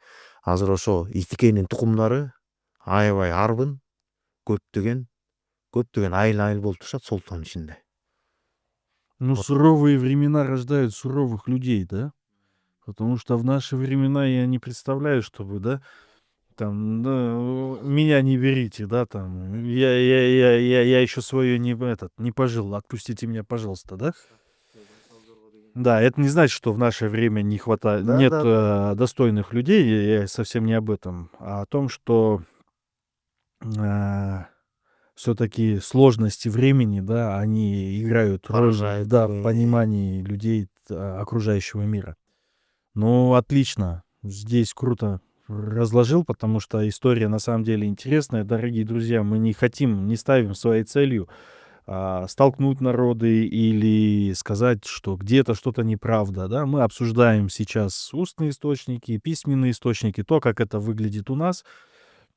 Азыр ошо Итикенин тукумдары аябай арбын, көптөгөн айыл болуп турушат Солтондун ичинде. Ну, суровые времена рождают суровых людей, да? Потому что в наши времена я не представляю, чтобы, да, там, меня не берите, да, там, я еще свое не пожил, отпустите меня, пожалуйста, да? Да, это не значит, что в наше время не хватает, Да, нет да. достойных людей, я совсем не об этом, а о том, что все-таки сложности времени, да, они играют роль, Поражает. да, в понимании людей окружающего мира. Ну, отлично, здесь круто разложил, потому что история на самом деле интересная. Дорогие друзья, мы не ставим своей целью столкнуть народы или сказать, что где-то что-то неправда, да. Мы обсуждаем сейчас устные источники, письменные источники, то, как это выглядит у нас.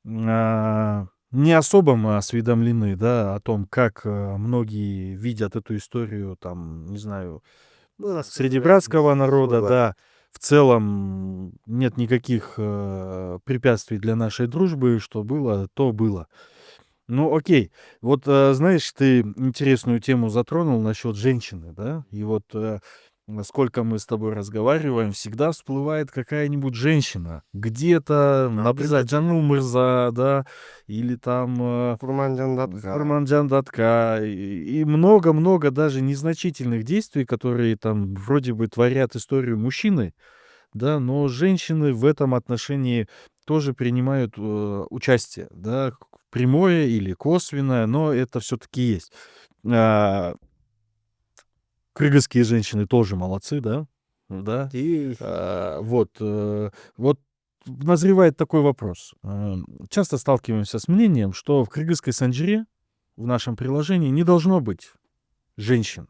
Не особо мы осведомлены, да, о том, как многие видят эту историю, там, не знаю, среди братского народа, да. В целом нет никаких препятствий для нашей дружбы, что было, то было. Ну, окей. Вот, знаешь, ты интересную тему затронул насчет женщины, да? И вот насколько мы с тобой разговариваем, всегда всплывает какая-нибудь женщина. Где-то, например, Джанул Мырза, да, или там Фурманджан Датка, и много-много даже незначительных действий, которые там вроде бы творят историю мужчины, да, но женщины в этом отношении тоже принимают участие, да, прямое или косвенное, но это все-таки есть. Кыргызские женщины тоже молодцы, да, да. Вот назревает такой вопрос. Часто сталкиваемся с мнением, что в кыргызской санжире в нашем приложении не должно быть женщин.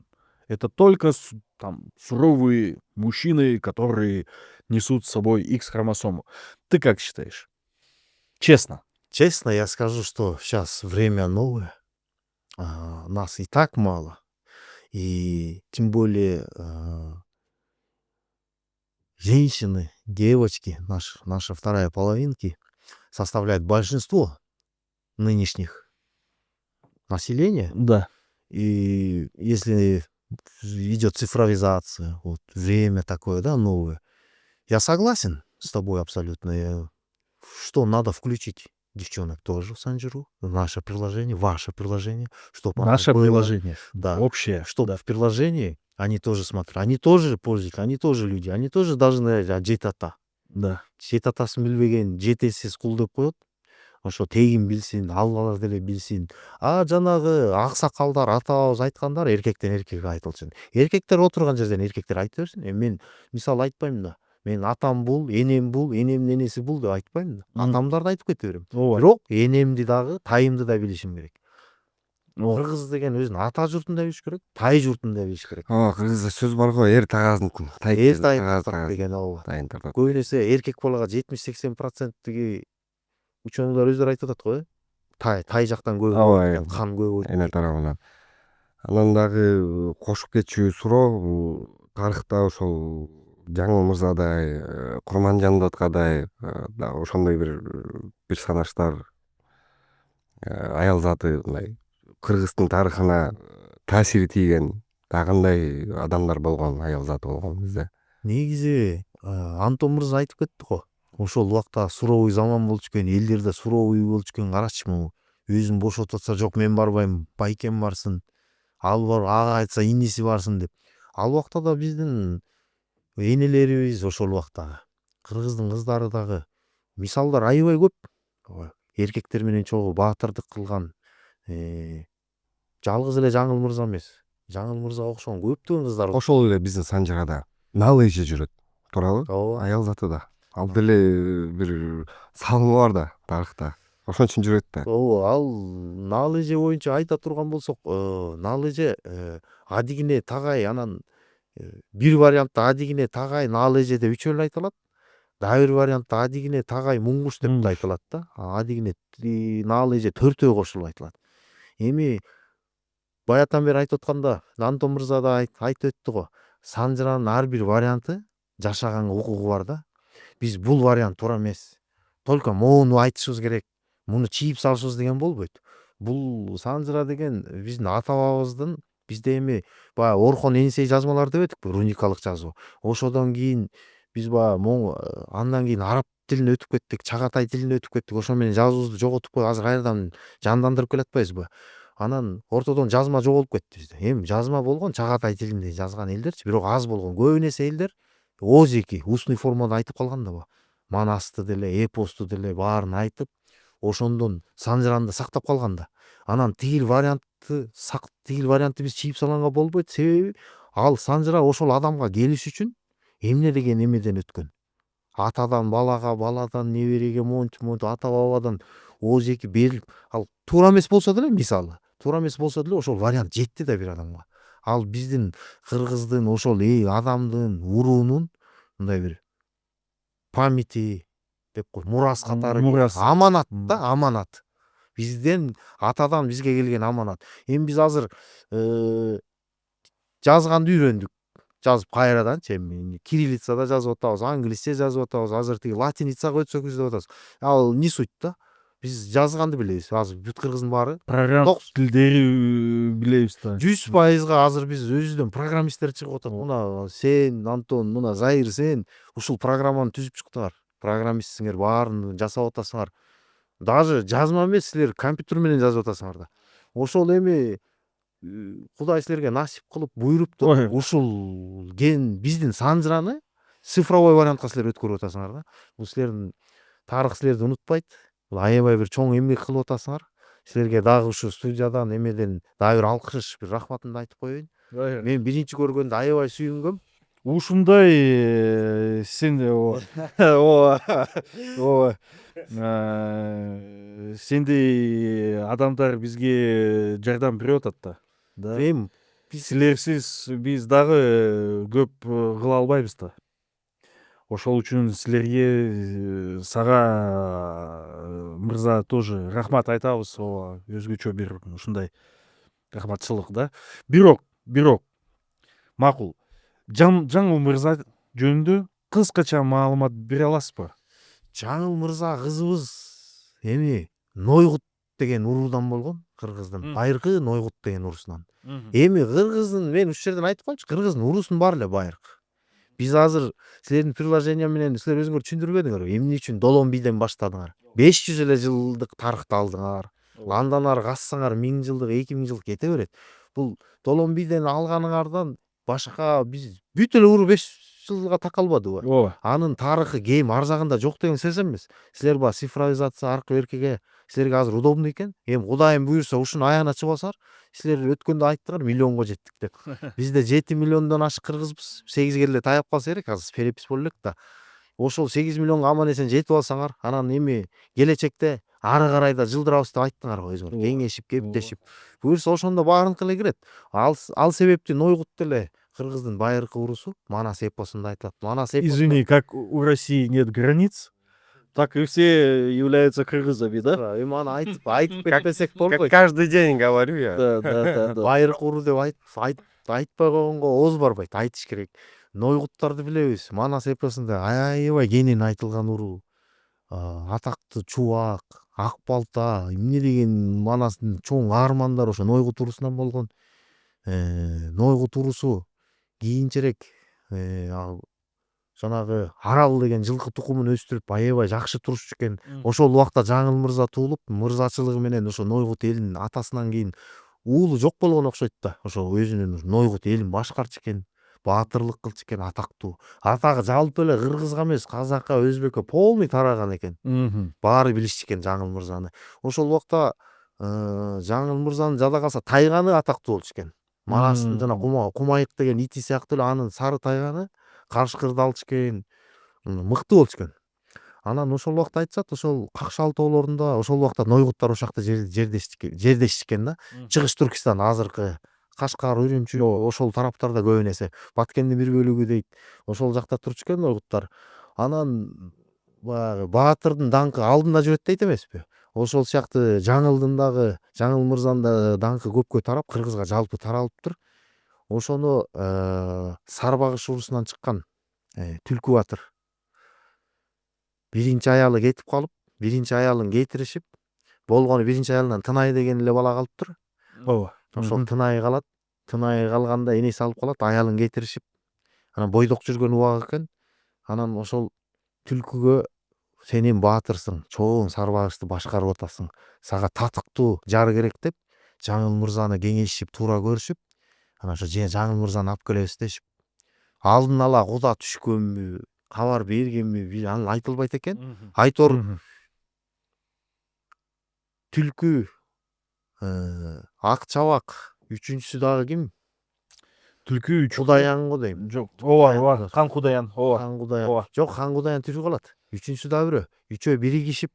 Это только там суровые мужчины, которые несут с собой X-хромосому. Ты как считаешь? Честно. Честно, я скажу, что сейчас время новое, нас и так мало, и тем более женщины, девочки, наша вторая половинки составляют большинство нынешних населения. Да. И если идет цифровизация, вот время такое, да, новое, я согласен с тобой абсолютно, что надо включить девчонок тоже в санжиру, в наше приложение, ваше приложение, чтобы Наше приложение. да, Общее. чтобы Да. в приложении они тоже смотрят, они тоже пользователи, они тоже люди, они тоже должны жетата. Да. Жетатасын билбеген жетесиз кул деп коет. ошо тегин билсин, албалар деле билсин. А жанагы аксакалдар, ата бабабыз айткандар эркектен эркекке айтылсын. Эркектер отурган жерден эркектер айта берсин. Мен мисалы айтпайм да. Мен атам бул, энемдин энеси бул деп айтпайм да. Атамдарды айтып кете берем. ооба Бирок энемди дагы, тайымды да билишим керек. ооба Кыргыз деген өзүнүн ата журтун да билиш керек, тай журтун да билиш керек. кыргызда сөз бар го, эр тагазын Эр тайын тагаз тартат деген ооба. тайын тартат. Көбүнө эсе эркек балага 70-80% ученыйлар өздөрү айтып атат го. Тай жактан көп Ооба, кан көп эне тарабынан. Анан дагы кошуп кетчү суроо, тарыхта ошол Жаңыл мырзадай, Курманжандоткадай дагы ошондой бир персонаждар, аял заты мындай кыргыздын тарыхына таасири тийген дагы кандай адамдар болгон, аял заты болгон бизде? Негизи Антон мырза айтып кетти го. Ошол убакта суровый заман болчу экен, элдерде суровый болчу экен, карачымы өзүн бошотуп атса, жок мен барбайм, байкем барсын. Ал бар, ага айтса иниси барсын деп. Ал убакта да биздин энелерибиз ошол убактагы кыргыздын кыздары дагы мисалдар аябай көп. Эркектер менен чогуу баатырдык кылган. Жалгыз эле Жаңыл мырза эмес. Жаңыл мырзага окшогон көптөгөн кыздар. Ошол эле биздин Санжарада налыйжы жүрөт, туурабы? Ооба. Аял заты да. Ал деле бир салымы бар да тарыхта. Ошон үчүн жүрөт да. Ооба, ал Налыйже боюнча айта турган болсок, Налыйже адигине тагай, анан бир вариантта адигине тагай Налыйже деп үчөө эле айтылат. Дагы бир вариантта адигине тагай Муңгуш деп да айтылат да. Адигине Налыйже төртөө кошулуп айтылат. Эми баятан бери айтып атканда Антон мырза да айтып өттү го. Санжыранын ар бир варианты жашаганга укугу бар да. Биз бул вариант туура эмес. Только моуну айтышыбыз керек. Муну чийип салышыбыз деген болбойт. Бул Санжыра деген биздин ата бабабыздын, бизде эми баягы Орхон Энисей жазмалар дебедикпи, руникалык жазуу. Ошодон кийин биз баягы андан кийин араб тилине өтүп кеттик, Чагатай тилине өтүп кеттик. Ошо менен жазуубузду жоготуп коюп азыр кайрадан жандандырып келатпайбызбы? Анан ортодон жазма жоголуп кетти бизде. Эми жазма болгон Чагатай тилинде жазган элдерчи, бирок аз болгон. Көбүнө эсе элдер ооз-эки устный формада айтып калган да. Манасты деле, эпосту деле баарын айтып, ошондон Санжыраны да сактап калган да. Анан тигил вариантты биз чийип салганга болбойт. Себеби ал Санжыра ошол адамга келиш үчүн эмне деген эмеден өткөн. Атадан балага, баладан небереге, монтип ата бабадан ооз-эки берилип, ал туура эмес болсо деле, мисалы, туура эмес болсо деле ошол вариант жетти да бир адамга. Ал биздин кыргыздын ошол адамдын, уруунун мындай бир памяти деп кой, мурас катары Мурас. аманат да, аманат. Бизден атадан бизге келген аманат. Эми биз азыр жазганды үйрөндүк. Жазып кайраданчы эми кириллицада жазып атабыз, англисче жазып атабыз, азыр тиги латиницага өтсөк деп атабыз. Ал не суть да? Биз жазганды билебиз. Азыр бүт кыргыздын баары программ тилдери билебиз да. 100% азыр биз өзүбүздөн программисттер чыгып атат. Мына сен, Антон, мына Зайыр, сен ушул программаны түзүп чыктыңар. Программистсиңер, баарын жасап атасыңар. Даже жазма эмес, силер компьютер менен жазып атасыңар да. Ошол эми Кудай силерге насип кылып буйруптур. Ой. Ушул биздин Санжыраны цифровой вариантка силер өткөрүп атасыңар да. Бул силердин тарых силерди унутпайт. Бул аябай бир чоң эмгек кылып атасыңар. Силерге дагы ушу студиядан эмеден дагы бир алкыш, бир рахматымды айтып коеюн. Мен биринчи көргөндө аябай сүйүнгөм. Ушундай сен ооба сендей адамдар бизге жардам берип атат да. Эми Силерсиз биз дагы көп кыла албайбыз да. Ошол үчүн силерге сага мырза тоже рахмат айтабыз. Ооба, өзгөчө бир ушундай рахматчылык да. Бирок макул. Жаңыл мырза жөнүндө кыскача маалымат бере аласызбы? Жаңыл мырза кызыбыз эми Нойгут деген уруудан болгон, кыргыздын. Байыркы Нойгут деген уруусунан. Эми кыргыздын, мен ушул жерден айтып коеюнчу, кыргыздын уруусунун баары эле байыркы. Биз азыр силердин приложение менен силер өзүңөр түшүндүрбөдүңөрбү? Эмне үчүн Долон бийден баштадыңар? 500 эле жылдык тарыхты алдыңар. Андан ары кассаңар 1000 жылдык, 2000 жылдык кете берет. Бул Долон бийден алганыңардан башка биз бүт эле уруу жылга такалбадыбы? ооба. Анын тарыхы кем ар жагында жок деген сөз эмес. Силер баягы цифровизация аркы беркеге силерге азыр удобный экен. Эми Кудайым буюрса ушуну аянат чыбасар, силер өткөндө айттыңар миллионго жеттик деп. Бизде 7 миллиондон ашык кыргызбыз. 8ге эле таяп калса керек, азыр перепис боло элек да. Ошол 8 миллионго аман эсен жетип алсаңар, анан эми келечекте ары карай да жылдырабыз деп айттыңар го өзүңөр. Кеңешип, кептешип. Буюрса ошондо баарыныкы эле кирет. Ал себептен Нойгут деле кыргыздын байыркы урусу Манас эпосунда айтылат. Манас эпосунда Извини, как у России нет границ, так и все являются кыргызами, да? эми аны айтып кетпесек Как болбойт. каждый день говорю я. Да. Байыркы уру деп айтпай койгонго ооз барбайт, айтыш керек. Нойгуттарды билебиз. Манас эпосунда аябай кенен айтылган уру. Атактуу Чубак, Ак Балта, эмне деген Манастын чоң каармандары ошо Нойгут урусунан болгон. Нойгут урусу кийинчерээк жанагы Арал деген жылкы тукумун өстүрүп аябай жакшы турушчу экен. Ошол убакта Жаңыл мырза туулуп, мырзачылыгы менен ошо Нойгут элин атасынан кийин уулу жок болгон окшойт да. Ошо өзүнүн Нойгут элин башкарчу экен, баатырлык кылчу экен, атактуу. Атагы жалпы эле кыргызга эмес, казакка, өзбөккө полный тараган экен. Баары билишчү экен Жаңыл мырзаны. Ошол убакта Жаңыл мырзанын жада калса тайганы атактуу болчу экен. Манастын жана Кумайык деген ити сыяктуу эле анын сары тайганы Кашкырды алчу экен. Мыкты болчу экен. Анан ошол убакта айтышат, ошол Какшал тоолорунда ошол убакта Нойгуттар ошакта жердешчү экен да. Чыгыш Түркистан азыркы Кашкар, Үрүмчү ошол тараптарда көбүн эсе Баткендин бир бөлүгү дейт. Ошол жакта турчу экен Нойгуттар. Анан баягы баатырдын даңкы алдында жүрөт дейт эмеспи? Ошол сыяктуу Жаңылдын дагы, Жаңыл мырзанын да даңкы көпкө тарап, кыргызга жалпы таралыптыр. Ошону Сарбагыш урусунан чыккан Түлкү батыр биринчи аялы кетип калып, биринчи аялын кетиришип, болгону биринчи аялынан Тынай деген эле бала калыптыр. Ооба. Ошол Тынай калат. Тынай калганда энеси алып калат, аялын кетиришип, анан бойдок жүргөн убак экен. Анан ошол Түлкүгө сен эми баатырсың, чоң Сарбагышты башкарып атасың, сага татыктуу жар керек деп Жаңыл мырзаны кеңешишип, туура көрүшүп, анан ошо Жаңыл мырзаны алып келебиз дешип, алдын ала куда түшкөнбү, кабар бергенби, ал айтылбайт экен. Айтор Түлкү, Ак Чабак, үчүнчүсү дагы ким? Түлкү үч. Кудаян го дейм. Жок. Ооба. Хан Кудаян. Ооба. Хан Кудаян. Ооба. Жок, Хан Кудаян тирүү калат. Үчүнчүсү дагы бирөө. Үчөө биригишип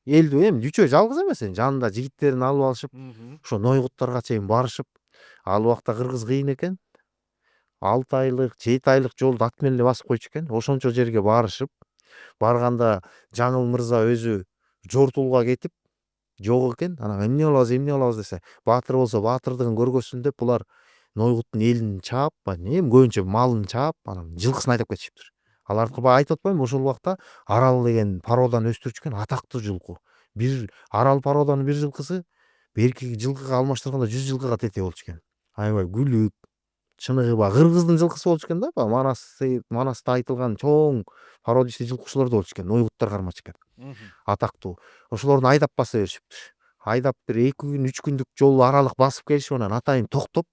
элдүү эми үчөө жалгыз эмес эми жанында жигиттерин алып алышып, ошо Нойгуттарга чейин барышып, ал убакта кыргыз кыйын экен. 6 айлык, 7 айлык жолду ат менен эле басып койчу экен. Ошончо жерге барышып, барганда Жаңыл мырза өзү жортулга кетип жок экен. Анан эмне кылабыз десе, баатыр болсо баатырдыгын көргөзсүн деп булар Нойгуттун элин чаап, эми көбүнчө малын чаап, анан жылкысын айдап кетишиптир. Алардыкы баягы айтып атпаймынбы, ошол убакта Арал деген породаны өстүрчү экен, атактуу жылкы. Бир Арал породонун бир жылкысы берки жылкыга алмаштырганда 100 жылкыга тете болчу экен. Аябай күлүп, чыныгы баягы кыргыздын жылкысы болчу экен да, баягы Манаста айтылган чоң породистый жылкычылар болчу экен, Нойгуттар кармачу экен. Атактуу. Ошолорду айдап баса беришиптир. Айдап бир 2 күн, 3 күндүк жол аралык басып келишип, анан атайын токтоп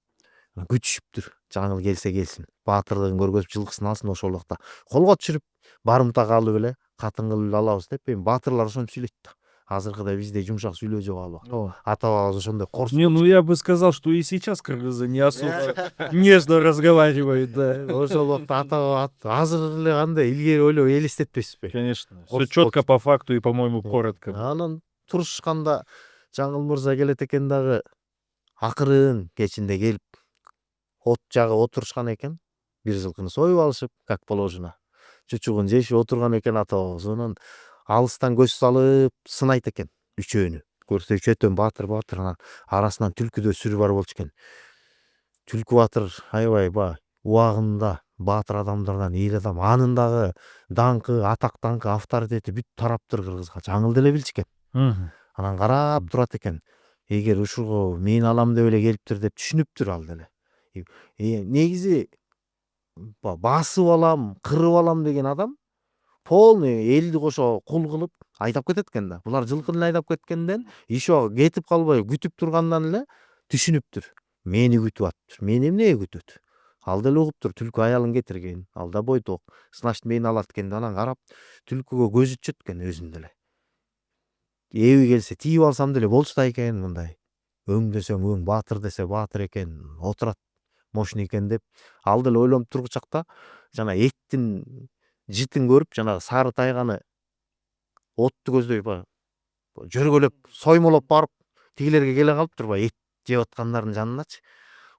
күтүшүптүр. Жаңыл келсе келсин, баатырлыгын көргөзүп, жылкысын алсын. Ошол убакта колго түшүрүп, барымтага алып эле катын кылып алабыз деп, эми баатырлар ошентип сүйлөйт да. Азыркыдай бизде жумшак сүйлөө жок ал убакта. Ата-бабабыз ошондой корс. Не, ну я бы сказал, что и сейчас кыргызы не особо нежно разговаривают, да. Ошол убакта ата-баба азыр эле кандай илгери ойлоп элестетпейсизби? Конечно. Все Корс- четко по факту и, по-моему, коротко. Анан турушканда Жаңыл мырза келет экен дагы акырын кечинде келип от жагып отурушкан экен. Бир жылкыны союп алышып, как положено. Чучугун жешип отурган экен ата-бабабыз. Анан алыстан көз салып сынайт экен үчөөнү. Көрсө үчөөтөн баатыр, анан арасынан Түлкүдө сүрү бар болчу экен. Түлкү батыр аябай убагында баатыр адамдардан эл адам. Анын дагы даңкы, атак даңкы, авторитети бүт тараптыр кыргызга. Жаңыл деле билчү экен. Анан карап турат экен. Эгер ушуга мен алам деп эле келиптир деп түшүнүптүр ал деле. Негизи басып алам, кырып алам деген адам полный элди кошо кул кылып айдап кетет экен да. Булар жылкыны айдап кеткенден, еще кетип калбай күтүп тургандан эле түшүнүптүр. Мени күтүп атыптыр. Мени эмнеге күтөт? Ал деле угуптур, түлкү аялын кетирген. Ал да бойдок. Значит, мени алат экен. Анан карап, түлкүгө көзү түшөт экен өзүм деле. Эби келсе тийип алсам деле болчу да экен мындай. Өң десең өң, баатыр десе баатыр экен, отурат мощный экен деп. Ал деле ойлонуп тургучакта жана эттин жытын көрүп, жанагы сары тайганы отту көздөй жөргөлөп, соймолоп барып, тигилерге келе калыптыр эт жеп аткандардын жаныначы.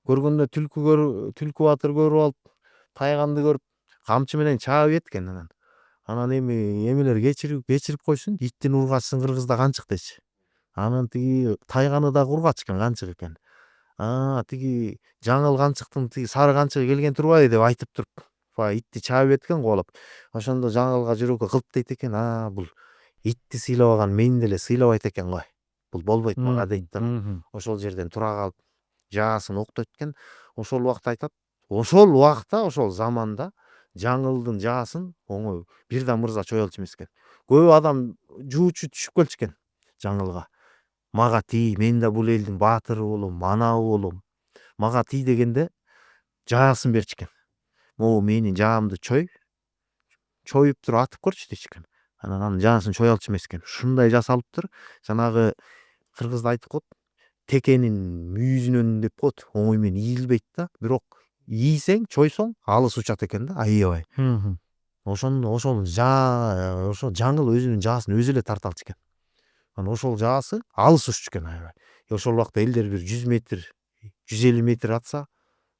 Көргөндө түлкү баатыр көрүп алып, тайганды көрүп, камчы менен чаап ийет экен анан. Анан эмелер кечирип койсун, иттин ургачысын кыргызда канчык дечи. Анан тиги тайганы да ургач экен, канчык экен. Тиги жаңыл канчыктын тиги сары канчыгы келген турбайбы деп айтып туруп, баягы итти чаап ийет экен кубалап. Ошондо жаңылга жүрөгү кылп дейт экен. Бул итти сыйлабаган мени деле сыйлабайт экен го. Бул болбойт мага дейт да. Ошол жерден тура калып, жаасын октойт экен. Ошол убакта айтат. Ошол убакта, ошол заманда жаңылдын жаасын оңой бир да мырза чоелчу эмес экен. Көп адам жуучу түшүп келчү экен жаңылга. Мага тий, мен да бул элдин баатыры болом, манабы болом. Мага тий дегенде жаасын берчү экен. Могу менин жаамды чоюп туруп атып көрчү дечү экен. Анан анын жаасын чоя алчу эмес экен. Ушундай жасалыптыр. Жанагы кыргызда айтып коет, текенин мүйүзүнөн деп коет, оңой менен ийилбейт да. Бирок ийсең, чойсоң алыс учат экен да, аябай. Ошол жаңыл өзүнүн жаасын өзү эле тарта алчу экен. Анан ошол жаасы алыс уччу экен аябай. Ошол убакта элдер бир 100 метр, 150 метр атса,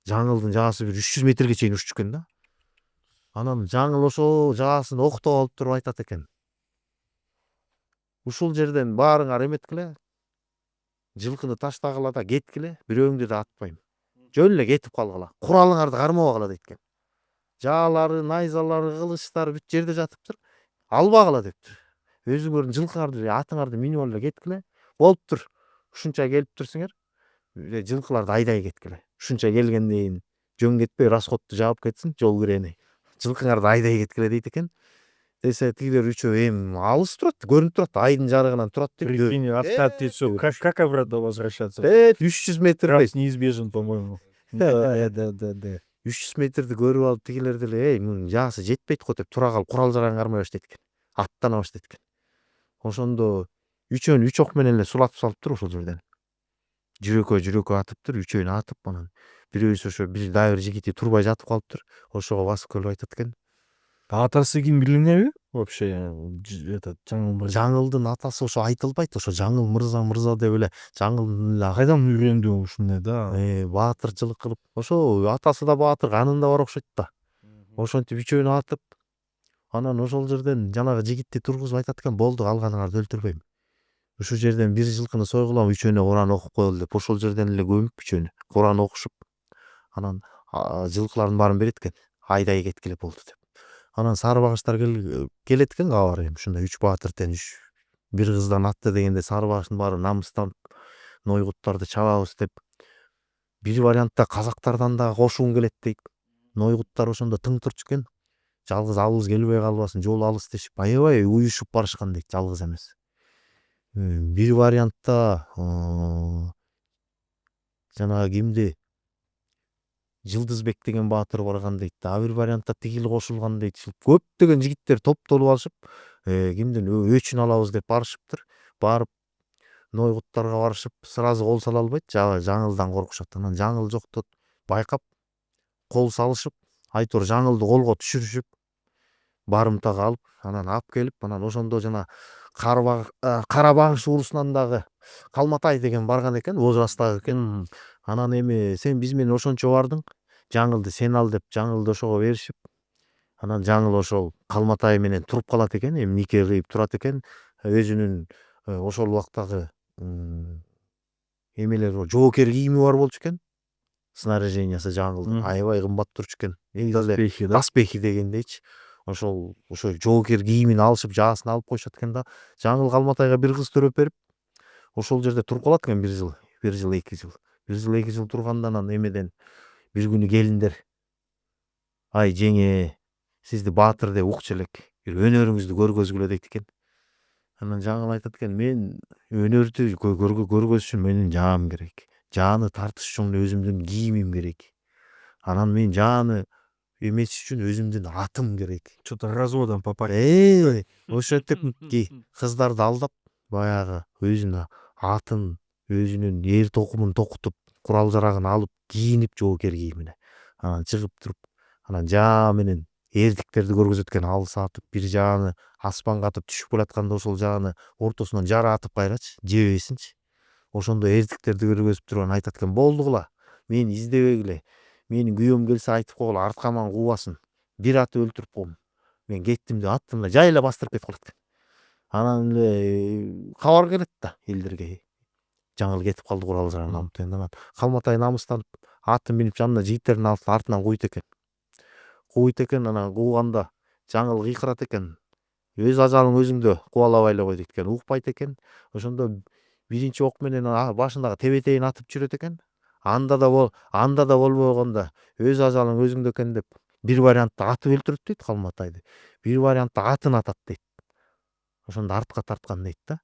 жаңылдын жаасы бир 300 метрге чейин уччу экен да. Анан жаңыл ошол жаасын октоп алып туруп айтат экен. Ушул жерден баарыңар эметкиле, жылкыны таштагыла да кеткиле, бирөөңдү да атпайм. Жөн эле кетип калгыла. Куралыңарды кармабагыла дейт экен. Жаалары, найзалары, кылычтары бүт жерде жатыптыр. Албагыла дептир. Өзүңөрдүн жылкыңарды, атыңарды минип алып кеткиле. Болуптур. Ушунча келип турсуңар. Жылкыларды айдай кеткиле. Ушунча келгенден кийин жөн кетпей, расходду жаап кетсин, жол кирени. Жылкыңарды айдай кеткиле дейт экен. Десе тигилер үчөө алыс турат, көрүнүп турат, айдын жарыгынан турат деп. Прикинь, оставьте всё. Как обратно возвращаться? 300 метр. Раз неизбежен, по-моему. Да. 300 метрди көрүп алып, тигилер деле, мунун жаасы жетпейт го деп тура калып, курал жарагын кармай баштайт экен. Аттана баштайт экен. Ошондо үчөөнү үч ок менен эле сулатып салыптыр ошол жерден. Жүрөккө атыптыр, үчөөнү атып, анан бирөөсү ошо дагы бир жигити турбай жатып калыптыр. Ошого басып келип айтат экен. Атасы ким билинеби? Вообще, этот жаңыл мырза. Жаңылдын атасы ошо айтылбайт, ошо жаңыл мырза деп эле. Жаңыл Кайдан үйрөндү ушундай да? баатырчылык кылып. Ошо атасы да баатыр, канында бар окшойт да. Ошентип үчөөнү атып, анан ошол жерден жанагы жигитти тургузуп айтат экен, болду, калганыңарды өлтүрбөйм. Ушул жерден бир жылкыны сойгулам, үчөөнө Куран окуп коелу деп, ошол жерден эле көмүп үчөөнү Куран окушуп, анан жылкылардын баарын берет экен. Айдай кеткиле болду деп. Анан сары багыштар келет экен кабар, ушундай 3 баатыр тең бир кыздан атты дегенде сары багыштын баары намыстанып, нойгуттарды чабабыз деп. Бир вариантта казактардан да кошуун келет дейт. Нойгуттар ошондо тың турчу экен. Жалгыз алыбыз келбей калбасын, жол алыс дешип, аябай уюшуп барышкан дейт, жалгыз эмес. Бир вариантта жанагы кимди Жылдызбек деген баатыр барган дейт. А бир вариантта тигил кошулган дейт. Көптөгөн жигиттер топтолуп алышып, кимдин өчүн алабыз деп барышыптыр. Барып нойгуттарга барышып, сразу кол сала албайт, жаңылдан коркушат. Анан жаңыл жоктот байкап, кол салышып, айтор жаңылды колго түшүрүшүп, барымтага алып, анан алып келип, анан ошондо жана Кара багыш уурусунан дагы Калматай деген барган экен, возрасттагы экен. Анан сен биз менен ошончо бардың, жаңылды сен ал деп жаңылды ошого беришип, анан жаңыл ошол Калматай менен туруп калат экен, нике кыйып турат экен. Өзүнүн ошол убактагы эмелер жоокер кийими бар болчу экен. Снаряжениясы жаңылдын аябай кымбат турчу экен. Доспехи дегендейчи. Ошо жоокер кийимин алышып, жаасын алып коюшат экен да. Жаңыл Калматайга бир кыз төрөп берип, ошол жерде туруп калат экен 1 жыл, 2 жыл. 1 жыл 2 жыл турганда анан эмеден бир күнү келиндер, ай жеңе, сизди баатыр деп укчу элек, бир өнөрүңүздү көргөзгүлө дейт экен. Анан жаңыл айтат экен, мен өнөрдү көргөзүш үчүн менин жаам керек. Жааны тартыш үчүн өзүмдүн кийимим керек. Анан мен жааны эмес үчүн өзүмдүн атым керек. Что-то разводом попали. Ошентип кыздарды алдап баягы өзүнүн атын, өзүнүн эр токумун токутуп, курал жарагын алып, кийинип жоокер кийимине. Анан чыгып туруп, анан жаа менен эрдиктерди көргөзөт экен, алыс атып, бир жааны аспанга атып түшүп келатканда ошол жааны ортосунан жара атып кайрачы, жебесинчи. Ошондо эрдиктерди көргөзүп туруп анан айтат экен, болдугула, мени издебегиле. Менин күйөөм келсе айтып койгула, артка ман кубасын. Бир атып өлтүрүп коем. Мен кеттим деп аттын эле жайла бастырып кетип калат экен. Анан эле кабар келет да элдерге. Жаңыл кетип калды курал жарагын алып дегенде, анан Калматай намыстанып атын минип жанына жигиттерин алып артынан куйт экен. Анан кууганда жаңыл кыйкырат экен. Өз ажалың өзүңдө, кубалабай эле кой дейт экен. Укпайт экен. Ошондо биринчи ок менен башындагы тебетейин атып жүрөт экен. Анда да болбой койгондо өз ажалың өзүңдө экен деп бир вариантта атып өлтүрөт дейт Калматайды. Бир вариантта атын атат дейт. Ошондо артка тарткан дейт да.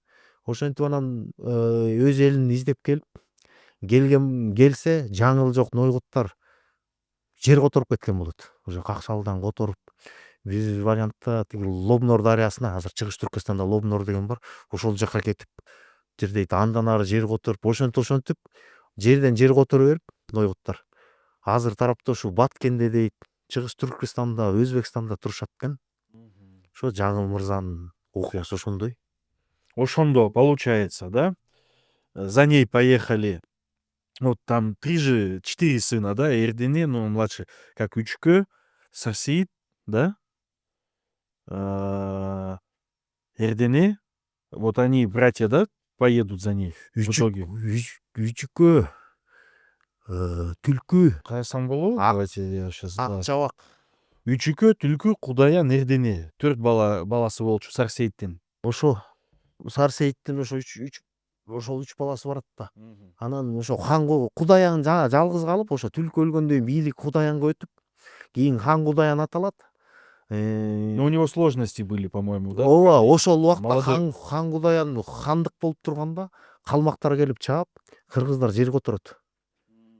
Ошентип анан өз элин издеп келсе жаңыл жок нойгуттар жер которуп кеткен болот. Уже какшалдан которуп, бир вариантта тиги Лобнор дарыясына, азыр Чыгыш Түркістанда Лобнор деген бар, ошол жака кетип дейт, андан ары жер которуп, ошентип жерден жер которо берип нойгуттар. Азыр тарапта ушу Баткенде дейт, Чыгыш Түркістанда, Өзбекстанда турушат экен. Ошо Жаңыл мырзанын окуясы ошондой. Ошондо получается, да? За ней поехали. Вот там 4 сына, да? Эрдене, ну, младший, как Үчкө, Сарсеит, да? Эрдене, вот они, братья, да, поедут за ней в итоге. Үчүккө, Түлкү, Кайсан болобу? Давайте я сейчас. Акчабак. Үчүкө, Түлкү, Кудаян, Эрдене. 4 баласы болчу Сарсеиттин. Ошо Сарсеиттин ошо ошол 3 баласы барат да. Анан ошо Кудаян жалгыз калып, ошо Түлкү өлгөндөн кийин бийлик Кудаянга өтүп, кийин хан Кудаян аталат. Но у него сложности были, по-моему, да? Ооба, ошол убакта Молодой. хан Кудаyan хандык болуп турганда калмактар келип чаап, кыргыздар жер которот.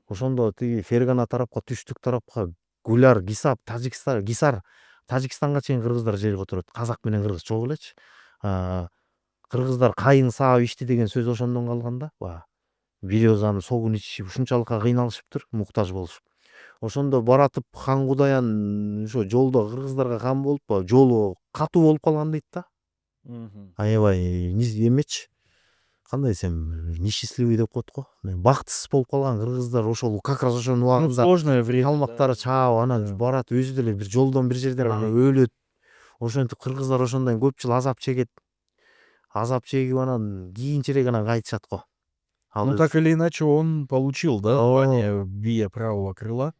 Ошондо тиги Фергана тарапка, түштүк тарапка Гуляр, Гисар, Тажикстанга чейин кыргыздар жер которот. Казак менен кыргыз чогуу элечи. Кыргыздар кайың саап ичти деген сөз ошондон калган да. Березаны согун ичишип ушунчалыкка кыйналышыптыр, муктаж болушуп. Ошондо баратып хан Кудаyan ошо жолдо кыргыздарга кам болуп, жолу катуу болуп калган дейт да. Аябай эмечи. Кандай десем, несчастливый деп коет го. Бактысыз болуп калган кыргыздар ошол как раз ошонун Ну, убагында сложное время. калмактар чаап, анан барат өзү деле бир жолдон бир жерден анан өлөт. Ошентип кыргыздар ошондон көп жыл азап чегет. Азап чегип анан кийинчерээк анан кайтышат го. Ну, так или иначе, он получил, да, звание Вия правого крыла.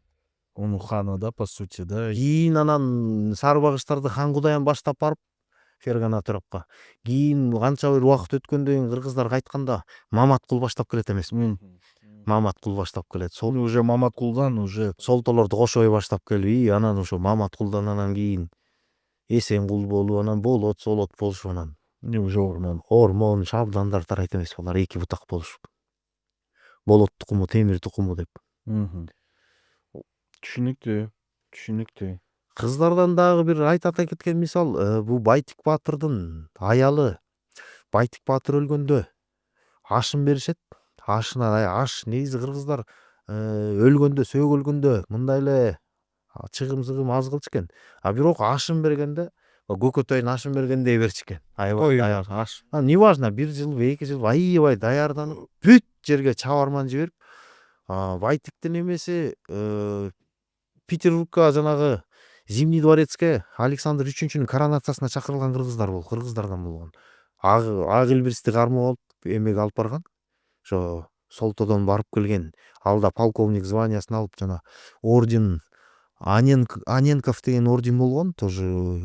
Он у хана, да, по сути, да. Кийин анан Сарыбагыштарды хан Кудаyan баштап барып, Фергана тарапка. Кийин канча бир убакыт өткөндөн кийин кыргыздар кайтканда Маматкул баштап келет эмеспи? Маматкул баштап келет. Ну, уже Маматкулдан уже. Солтолорду кошобой баштап келип, анан ошо Маматкулдан анан кийин Эсенкул болуп, анан Болот болушуп, анан Не, уже Ормон. Шабдандар тарайт эмес булар, 2 бутак болушуп. Болот тукуму, Темир тукуму деп. Түшүнүктүү. Кыздардан дагы бир айтата кеткен мисал, бул Байтик Баатырдын аялы. Байтик Баатыр өлгөндө ашын беришет. Аш негизи кыргыздар өлгөндө, сөөгөлгөндө мындай эле чыгым аз кылчу экен. Бирок ашын бергенде көкөтөйүн ашын бергендей берчү экен. Аябай даяр аш. Неважно, 1 жылбы, 2 жылбы аябай даярданып, бүт жерге чабарман жиберип, Байтиктин эмеси Петербургка жанагы Зимний дворецке Александр 3-нүн коронациясына чакырылган кыргыздардан болгон. Ак илбирсти кармоо болуп эмеге алып барган. Ошо Солтодон барып келген. Алда полковник званиясын алып, жана орден Аненков деген орден болгон, тоже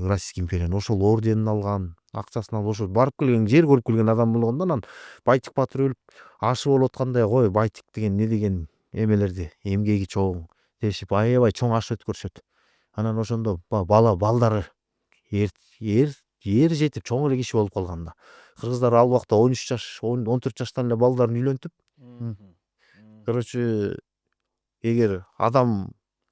Российский империянын. Ошол орденин алган, акчасын алып, ошо барып келген, жер көрүп келген адам болгондон анан Байтик Баатыр өлүп, ашы болуп аткандай, кой Байтик деген не деген эмелерди, эмгеги чоң дешип, аябай чоң аш өткөрүшөт. Анан ошондо балдары ер жетип чоң эле киши болуп калган да. Кыргыздар ал убакта 13 жаш, 14 жаштан эле балдарын үйлөнтүп, короче, эгер адам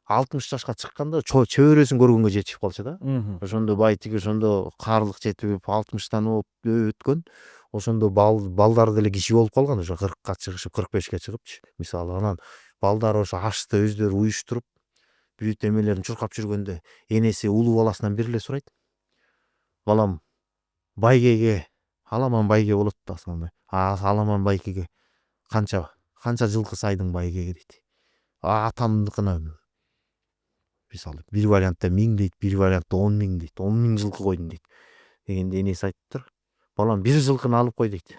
60 жашка чыкканда чөбөрөсүн көргөнгө жетишип калчу да. Мгм. Ошондо байтиги ошондо каарлык жетип 60 болуп өткөн. Ошондо балдары деле киши болуп калган, ошо 40ка чыгышып, 45ке чыгыпчы. Мисалы анан балдары ошо ашты өздөрү уюштуруп, бүт эмелерин чуркап жүргөндө энеси улуу баласынан бир эле сурайт. Балам, байгеге, аламан байге болот да основной. Аламан байгеге канча жылкы сайдың байгеге дейт. Атамдыкына мисалы бир вариантта 1000 дейт, бир вариантта 10 000 дейт. 10 000 жылкы койдум дейт. Дегенде энеси айтыптыр. Балам, бир жылкыны алып кой дейт.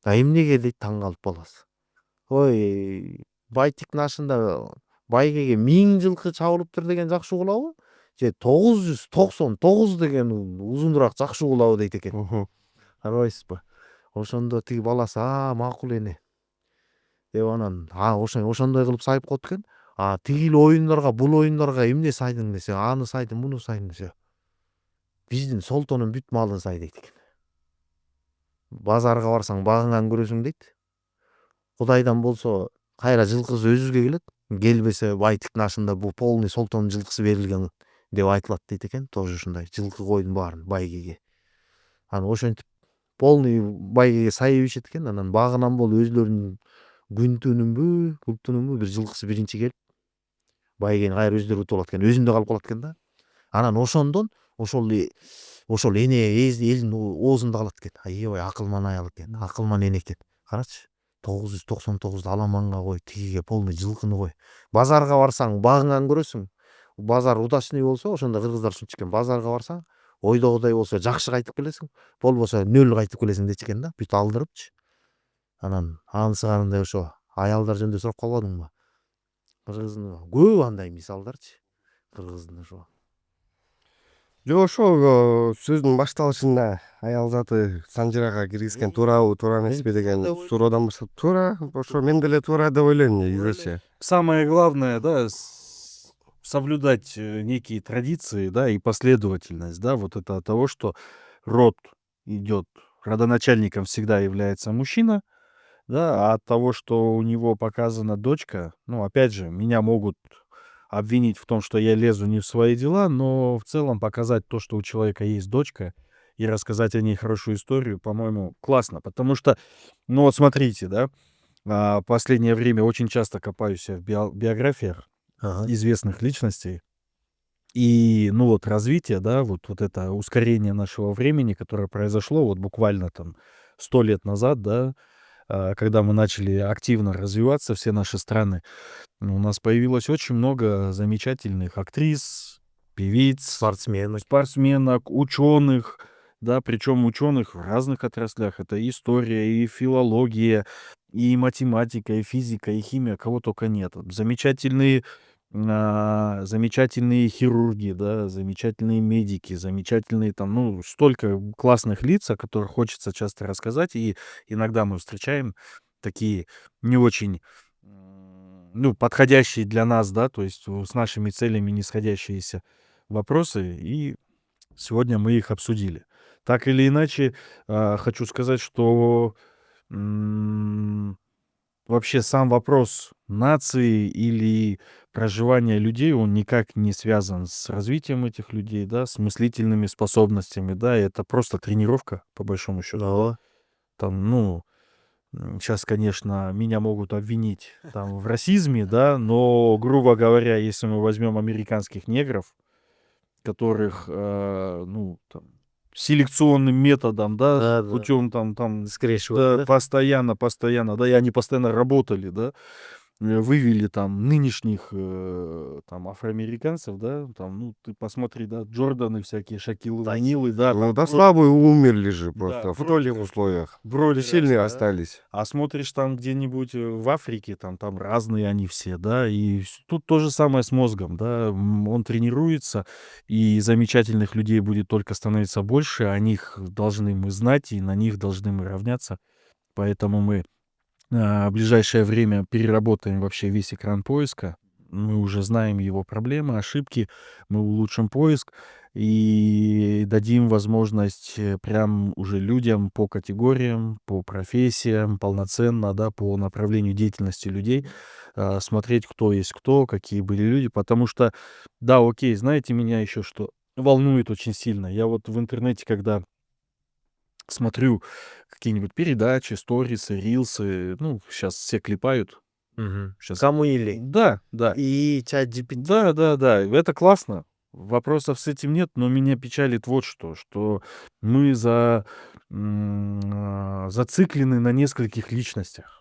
Эмнеге дейт, таң калып баласы. Ой, байтиктин ашында байгеге 1000 жылкы чабылыптыр деген жакшы угулабы? Же 999 деген узунураак жакшы угулабы дейт экен. Мгм. Карабайсызбы? Ошондо тиги баласы макул эне деп анан ошондой кылып сайып коет экен. Тигил оюндарга, бул оюндарга эмне сайдың десе, аны сайдым, муну сайдым десе, биздин Солтонун бүт малын сай дейт экен. Базарга барсаң багыңан көрөсүң дейт. Кудайдан болсо кайра жылкысы өзүбүзгө келет. Келбесе байтиктин ашында бул полный Солтонун жылкысы берилген деп айтылат дейт экен. Тоже ушундай жылкы койдун баарын байгеге. Анан ошентип полный байгеге сайып ишет экен. Анан багынан болуп өзлөрүнүн күнтүнүнбү, култунунбу бир жылкысы биринчи келип байгени кайра өздөрү утуп алат экен. Өзүндө калып калат экен да. Анан ошондон ошол эне элдин оозунда калат экен. Аябай акылман аял экен, акылман эне экен. Карачы, 999ду аламанга кой, тигиге полный жылкыны кой. Базарга барсаң багыңан көрөсүң. Базар удачный болсо, ошондо кыргыздар ушинтип экен. Базарга барсаң, ойдогудай болсо жакшы кайтып келесиң, болбосо нөл кайтып келесиң дейт экен да. Бүт алдырыпчы. Анан анысыгарындай ошо аялдар жөнүндө сурап калбадыңбы? Кыргыздын көп андай мисалдарчы. Кыргыздын ошо. Жок, ошол сөздүн башталышында аял заты санжырага киргизген туурабы, туура эмеспи деген суроодан баштап туура, ошо мен деле туура деп ойлойм изече. Самое главное, да, соблюдать некие традиции, да, и последовательность, да, вот это от того, что род идет, родоначальником всегда является мужчина, да, а от того, что у него показана дочка, ну, опять же, меня могут обвинить в том, что я лезу не в свои дела, но в целом показать то, что у человека есть дочка, и рассказать о ней хорошую историю, по-моему, классно, потому что, ну, вот смотрите, да, последнее время очень часто копаюсь в биографиях известных личностей. И, ну, вот развитие, да, вот это ускорение нашего времени, которое произошло вот буквально там 100 лет назад, да, когда мы начали активно развиваться, все наши страны, у нас появилось очень много замечательных актрис, певиц, спортсменок, ученых, да, причем ученых в разных отраслях. Это и история, и филология, и математика, и физика, и химия, кого только нет. Замечательные хирурги, да, замечательные медики, замечательные там, ну, столько классных лиц, о которых хочется часто рассказать, и иногда мы встречаем такие не очень, ну, подходящие для нас, да, то есть с нашими целями не сходящиеся вопросы, и сегодня мы их обсудили. Так или иначе, хочу сказать, что вообще сам вопрос нации или проживания людей, он никак не связан с развитием этих людей, да, с мыслительными способностями, да, это просто тренировка, по большому счету. Да. Там, ну, сейчас, конечно, меня могут обвинить там в расизме, да, но, грубо говоря, если мы возьмем американских негров, которых, ну, там, селекционным методом, да, Да. путем там, Скрещивают, да, да? постоянно, да, и они постоянно работали, да, вывели там нынешних там афроамериканцев, да, там, ну, ты посмотри, да, Джорданы всякие, Шакилы, Да, Ванилы, да, Ну да слабые умерли же Да, просто в вроде троллих как. условиях. вроде Сильные раз, да. остались. А смотришь там где-нибудь в Африке, там разные они все, да, и тут то же самое с мозгом, да, он тренируется, и замечательных людей будет только становиться больше, о них должны мы знать, и на них должны мы равняться, поэтому мы в ближайшее время переработаем вообще весь экран поиска, мы уже знаем его проблемы, ошибки, мы улучшим поиск и дадим возможность прям уже людям по категориям, по профессиям, полноценно, да, по направлению деятельности людей смотреть, кто есть кто, какие были люди. Потому что, да, окей, знаете, меня еще что волнует очень сильно. Я вот в интернете, когда смотрю какие-нибудь передачи, сторисы, рилсы, ну, сейчас все клепают. Сейчас. Кому или? Да, да. И чат GPT. Да, да, да, это классно. Вопросов с этим нет, но меня печалит вот что мы зациклены на нескольких личностях.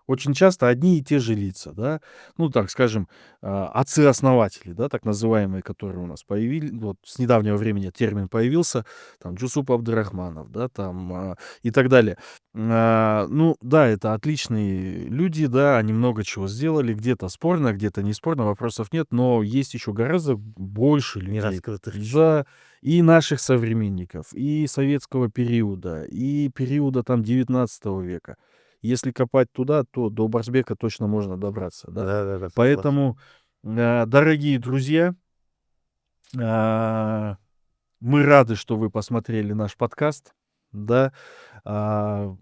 Очень часто одни и те же лица, да, ну, так скажем, отцы-основатели, да, так называемые, которые у нас появились, вот с недавнего времени термин появился, там, Джусуп Абдурахманов, да, там, и так далее. Ну, да, это отличные люди, да, они много чего сделали, где-то спорно, где-то не спорно, вопросов нет, но есть еще гораздо больше людей. Нераскрытых еще. Да, и наших современников, и советского периода, и периода там 19 века. Если копать туда, то до Барсбека точно можно добраться, да. Да. Поэтому, дорогие друзья, а, мы рады, что вы посмотрели наш подкаст, да. А,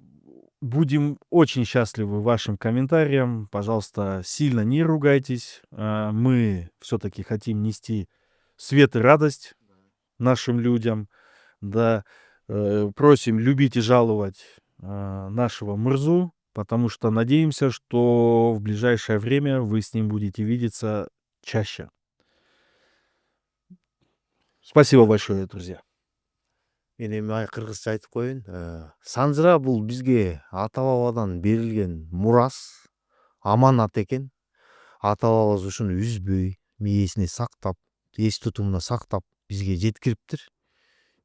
Будем очень счастливы вашим комментариям. Пожалуйста, сильно не ругайтесь. Мы все-таки хотим нести свет и радость нашим людям, да. Просим любить и жаловать нашего Мурзу, потому что надеемся, что в ближайшее время вы с ним будете видеться чаще. Спасибо большое, друзья. Мен эми кыргызча айтып коеюн. Санжыра бул бизге ата бабадан берилген мурас, аманат экен. Ата бабабыз ушуну үзбөй, мээсине сактап, эс тутумуна сактап бизге жеткириптир.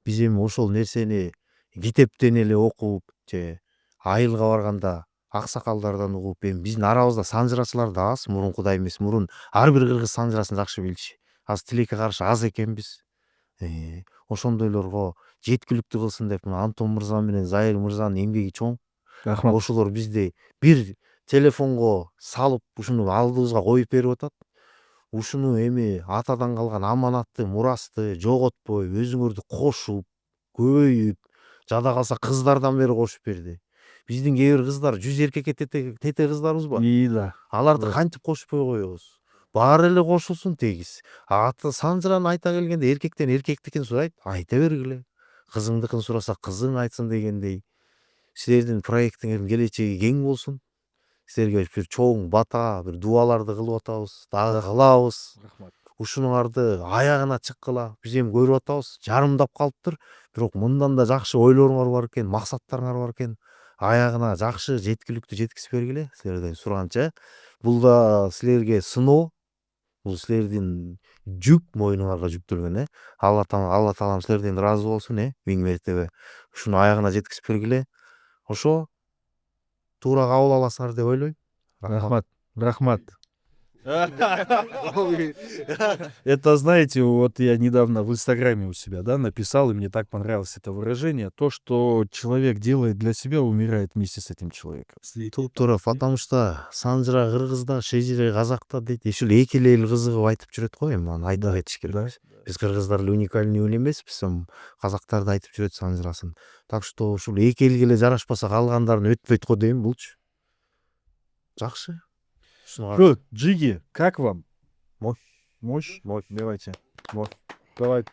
Биз эми ошол нерсени китептен эле окуп, же айылга барганда аксакалдардан угуп, эми биздин арабызда санжырачылар да аз, мурункудай эмес. Мурун ар бир кыргыз санжырасын жакшы билчү. Азыр тилекке каршы аз экенбиз. Ошондойлорго жеткиликтүү кылсын деп мына Антон мырза менен Зайыр мырзанын эмгеги чоң. Рахмат. Ошолор бизди бир телефонго салып ушуну алдыбызга коюп берип атат. Ушуну эми атадан калган аманатты, мурасты жоготпой, өзүңөрдү кошуп, көбөйүп, жада калса кыздардан бери кошуп берди. Биздин кээ бир кыздар 100 эркекке тете кыздарыбыз бар. И да. Аларды Дурас. кантип кошпой коебуз? Баары эле кошулсун тегиз. Ата санжыраны айта келгенде эркектен эркектикин сурайт, айта бергиле. Кызыңдыкын сураса кызың айтсын дегендей. Силердин проектиңердин келечеги кең болсун. Силерге бир чоң бата, бир дубаларды кылып атабыз, дагы кылабыз. Рахмат. Ушунуңарды аягына чыккыла. Биз эми көрүп атабыз, жарымдап калыптыр. Бирок мындан да жакшы ойлоруңар бар экен, максаттарыңар бар экен. Аягына жакшы жеткиликтүү жеткизип бергиле силерден сураганча. Бул да силерге сыноо. Бул силердин жүк мойнуңарга жүктөлгөн, Алла таалам силерден ыраазы болсун, миң мертебе. Ушуну аягына жеткизип бергиле. Ошо туура кабыл аласыңар деп ойлойм. Рахмат. Рахмат. Это, знаете, вот я недавно в Инстаграме у себя, да, написал, и мне так понравилось это выражение. То, что человек делает для себя, умирает вместе с этим человеком. Туура, потому что санжыра кыргызда, шежире казакта дейт. Ушул эки эл кызыгып айтып жүрөт го, эми аны айтып кетиш керек. Биз кыргыздар эле уникальный эл эмеспиз, казактар да айтып жүрөт санжырасын. Так что ушул эки элге эле жарашпаса калгандарын өтпөйт го дейм, булчу. Жакшы. Что, Джиги, как вам? Мощь. Мощь? Мощь. Давайте. Вот. Давайте.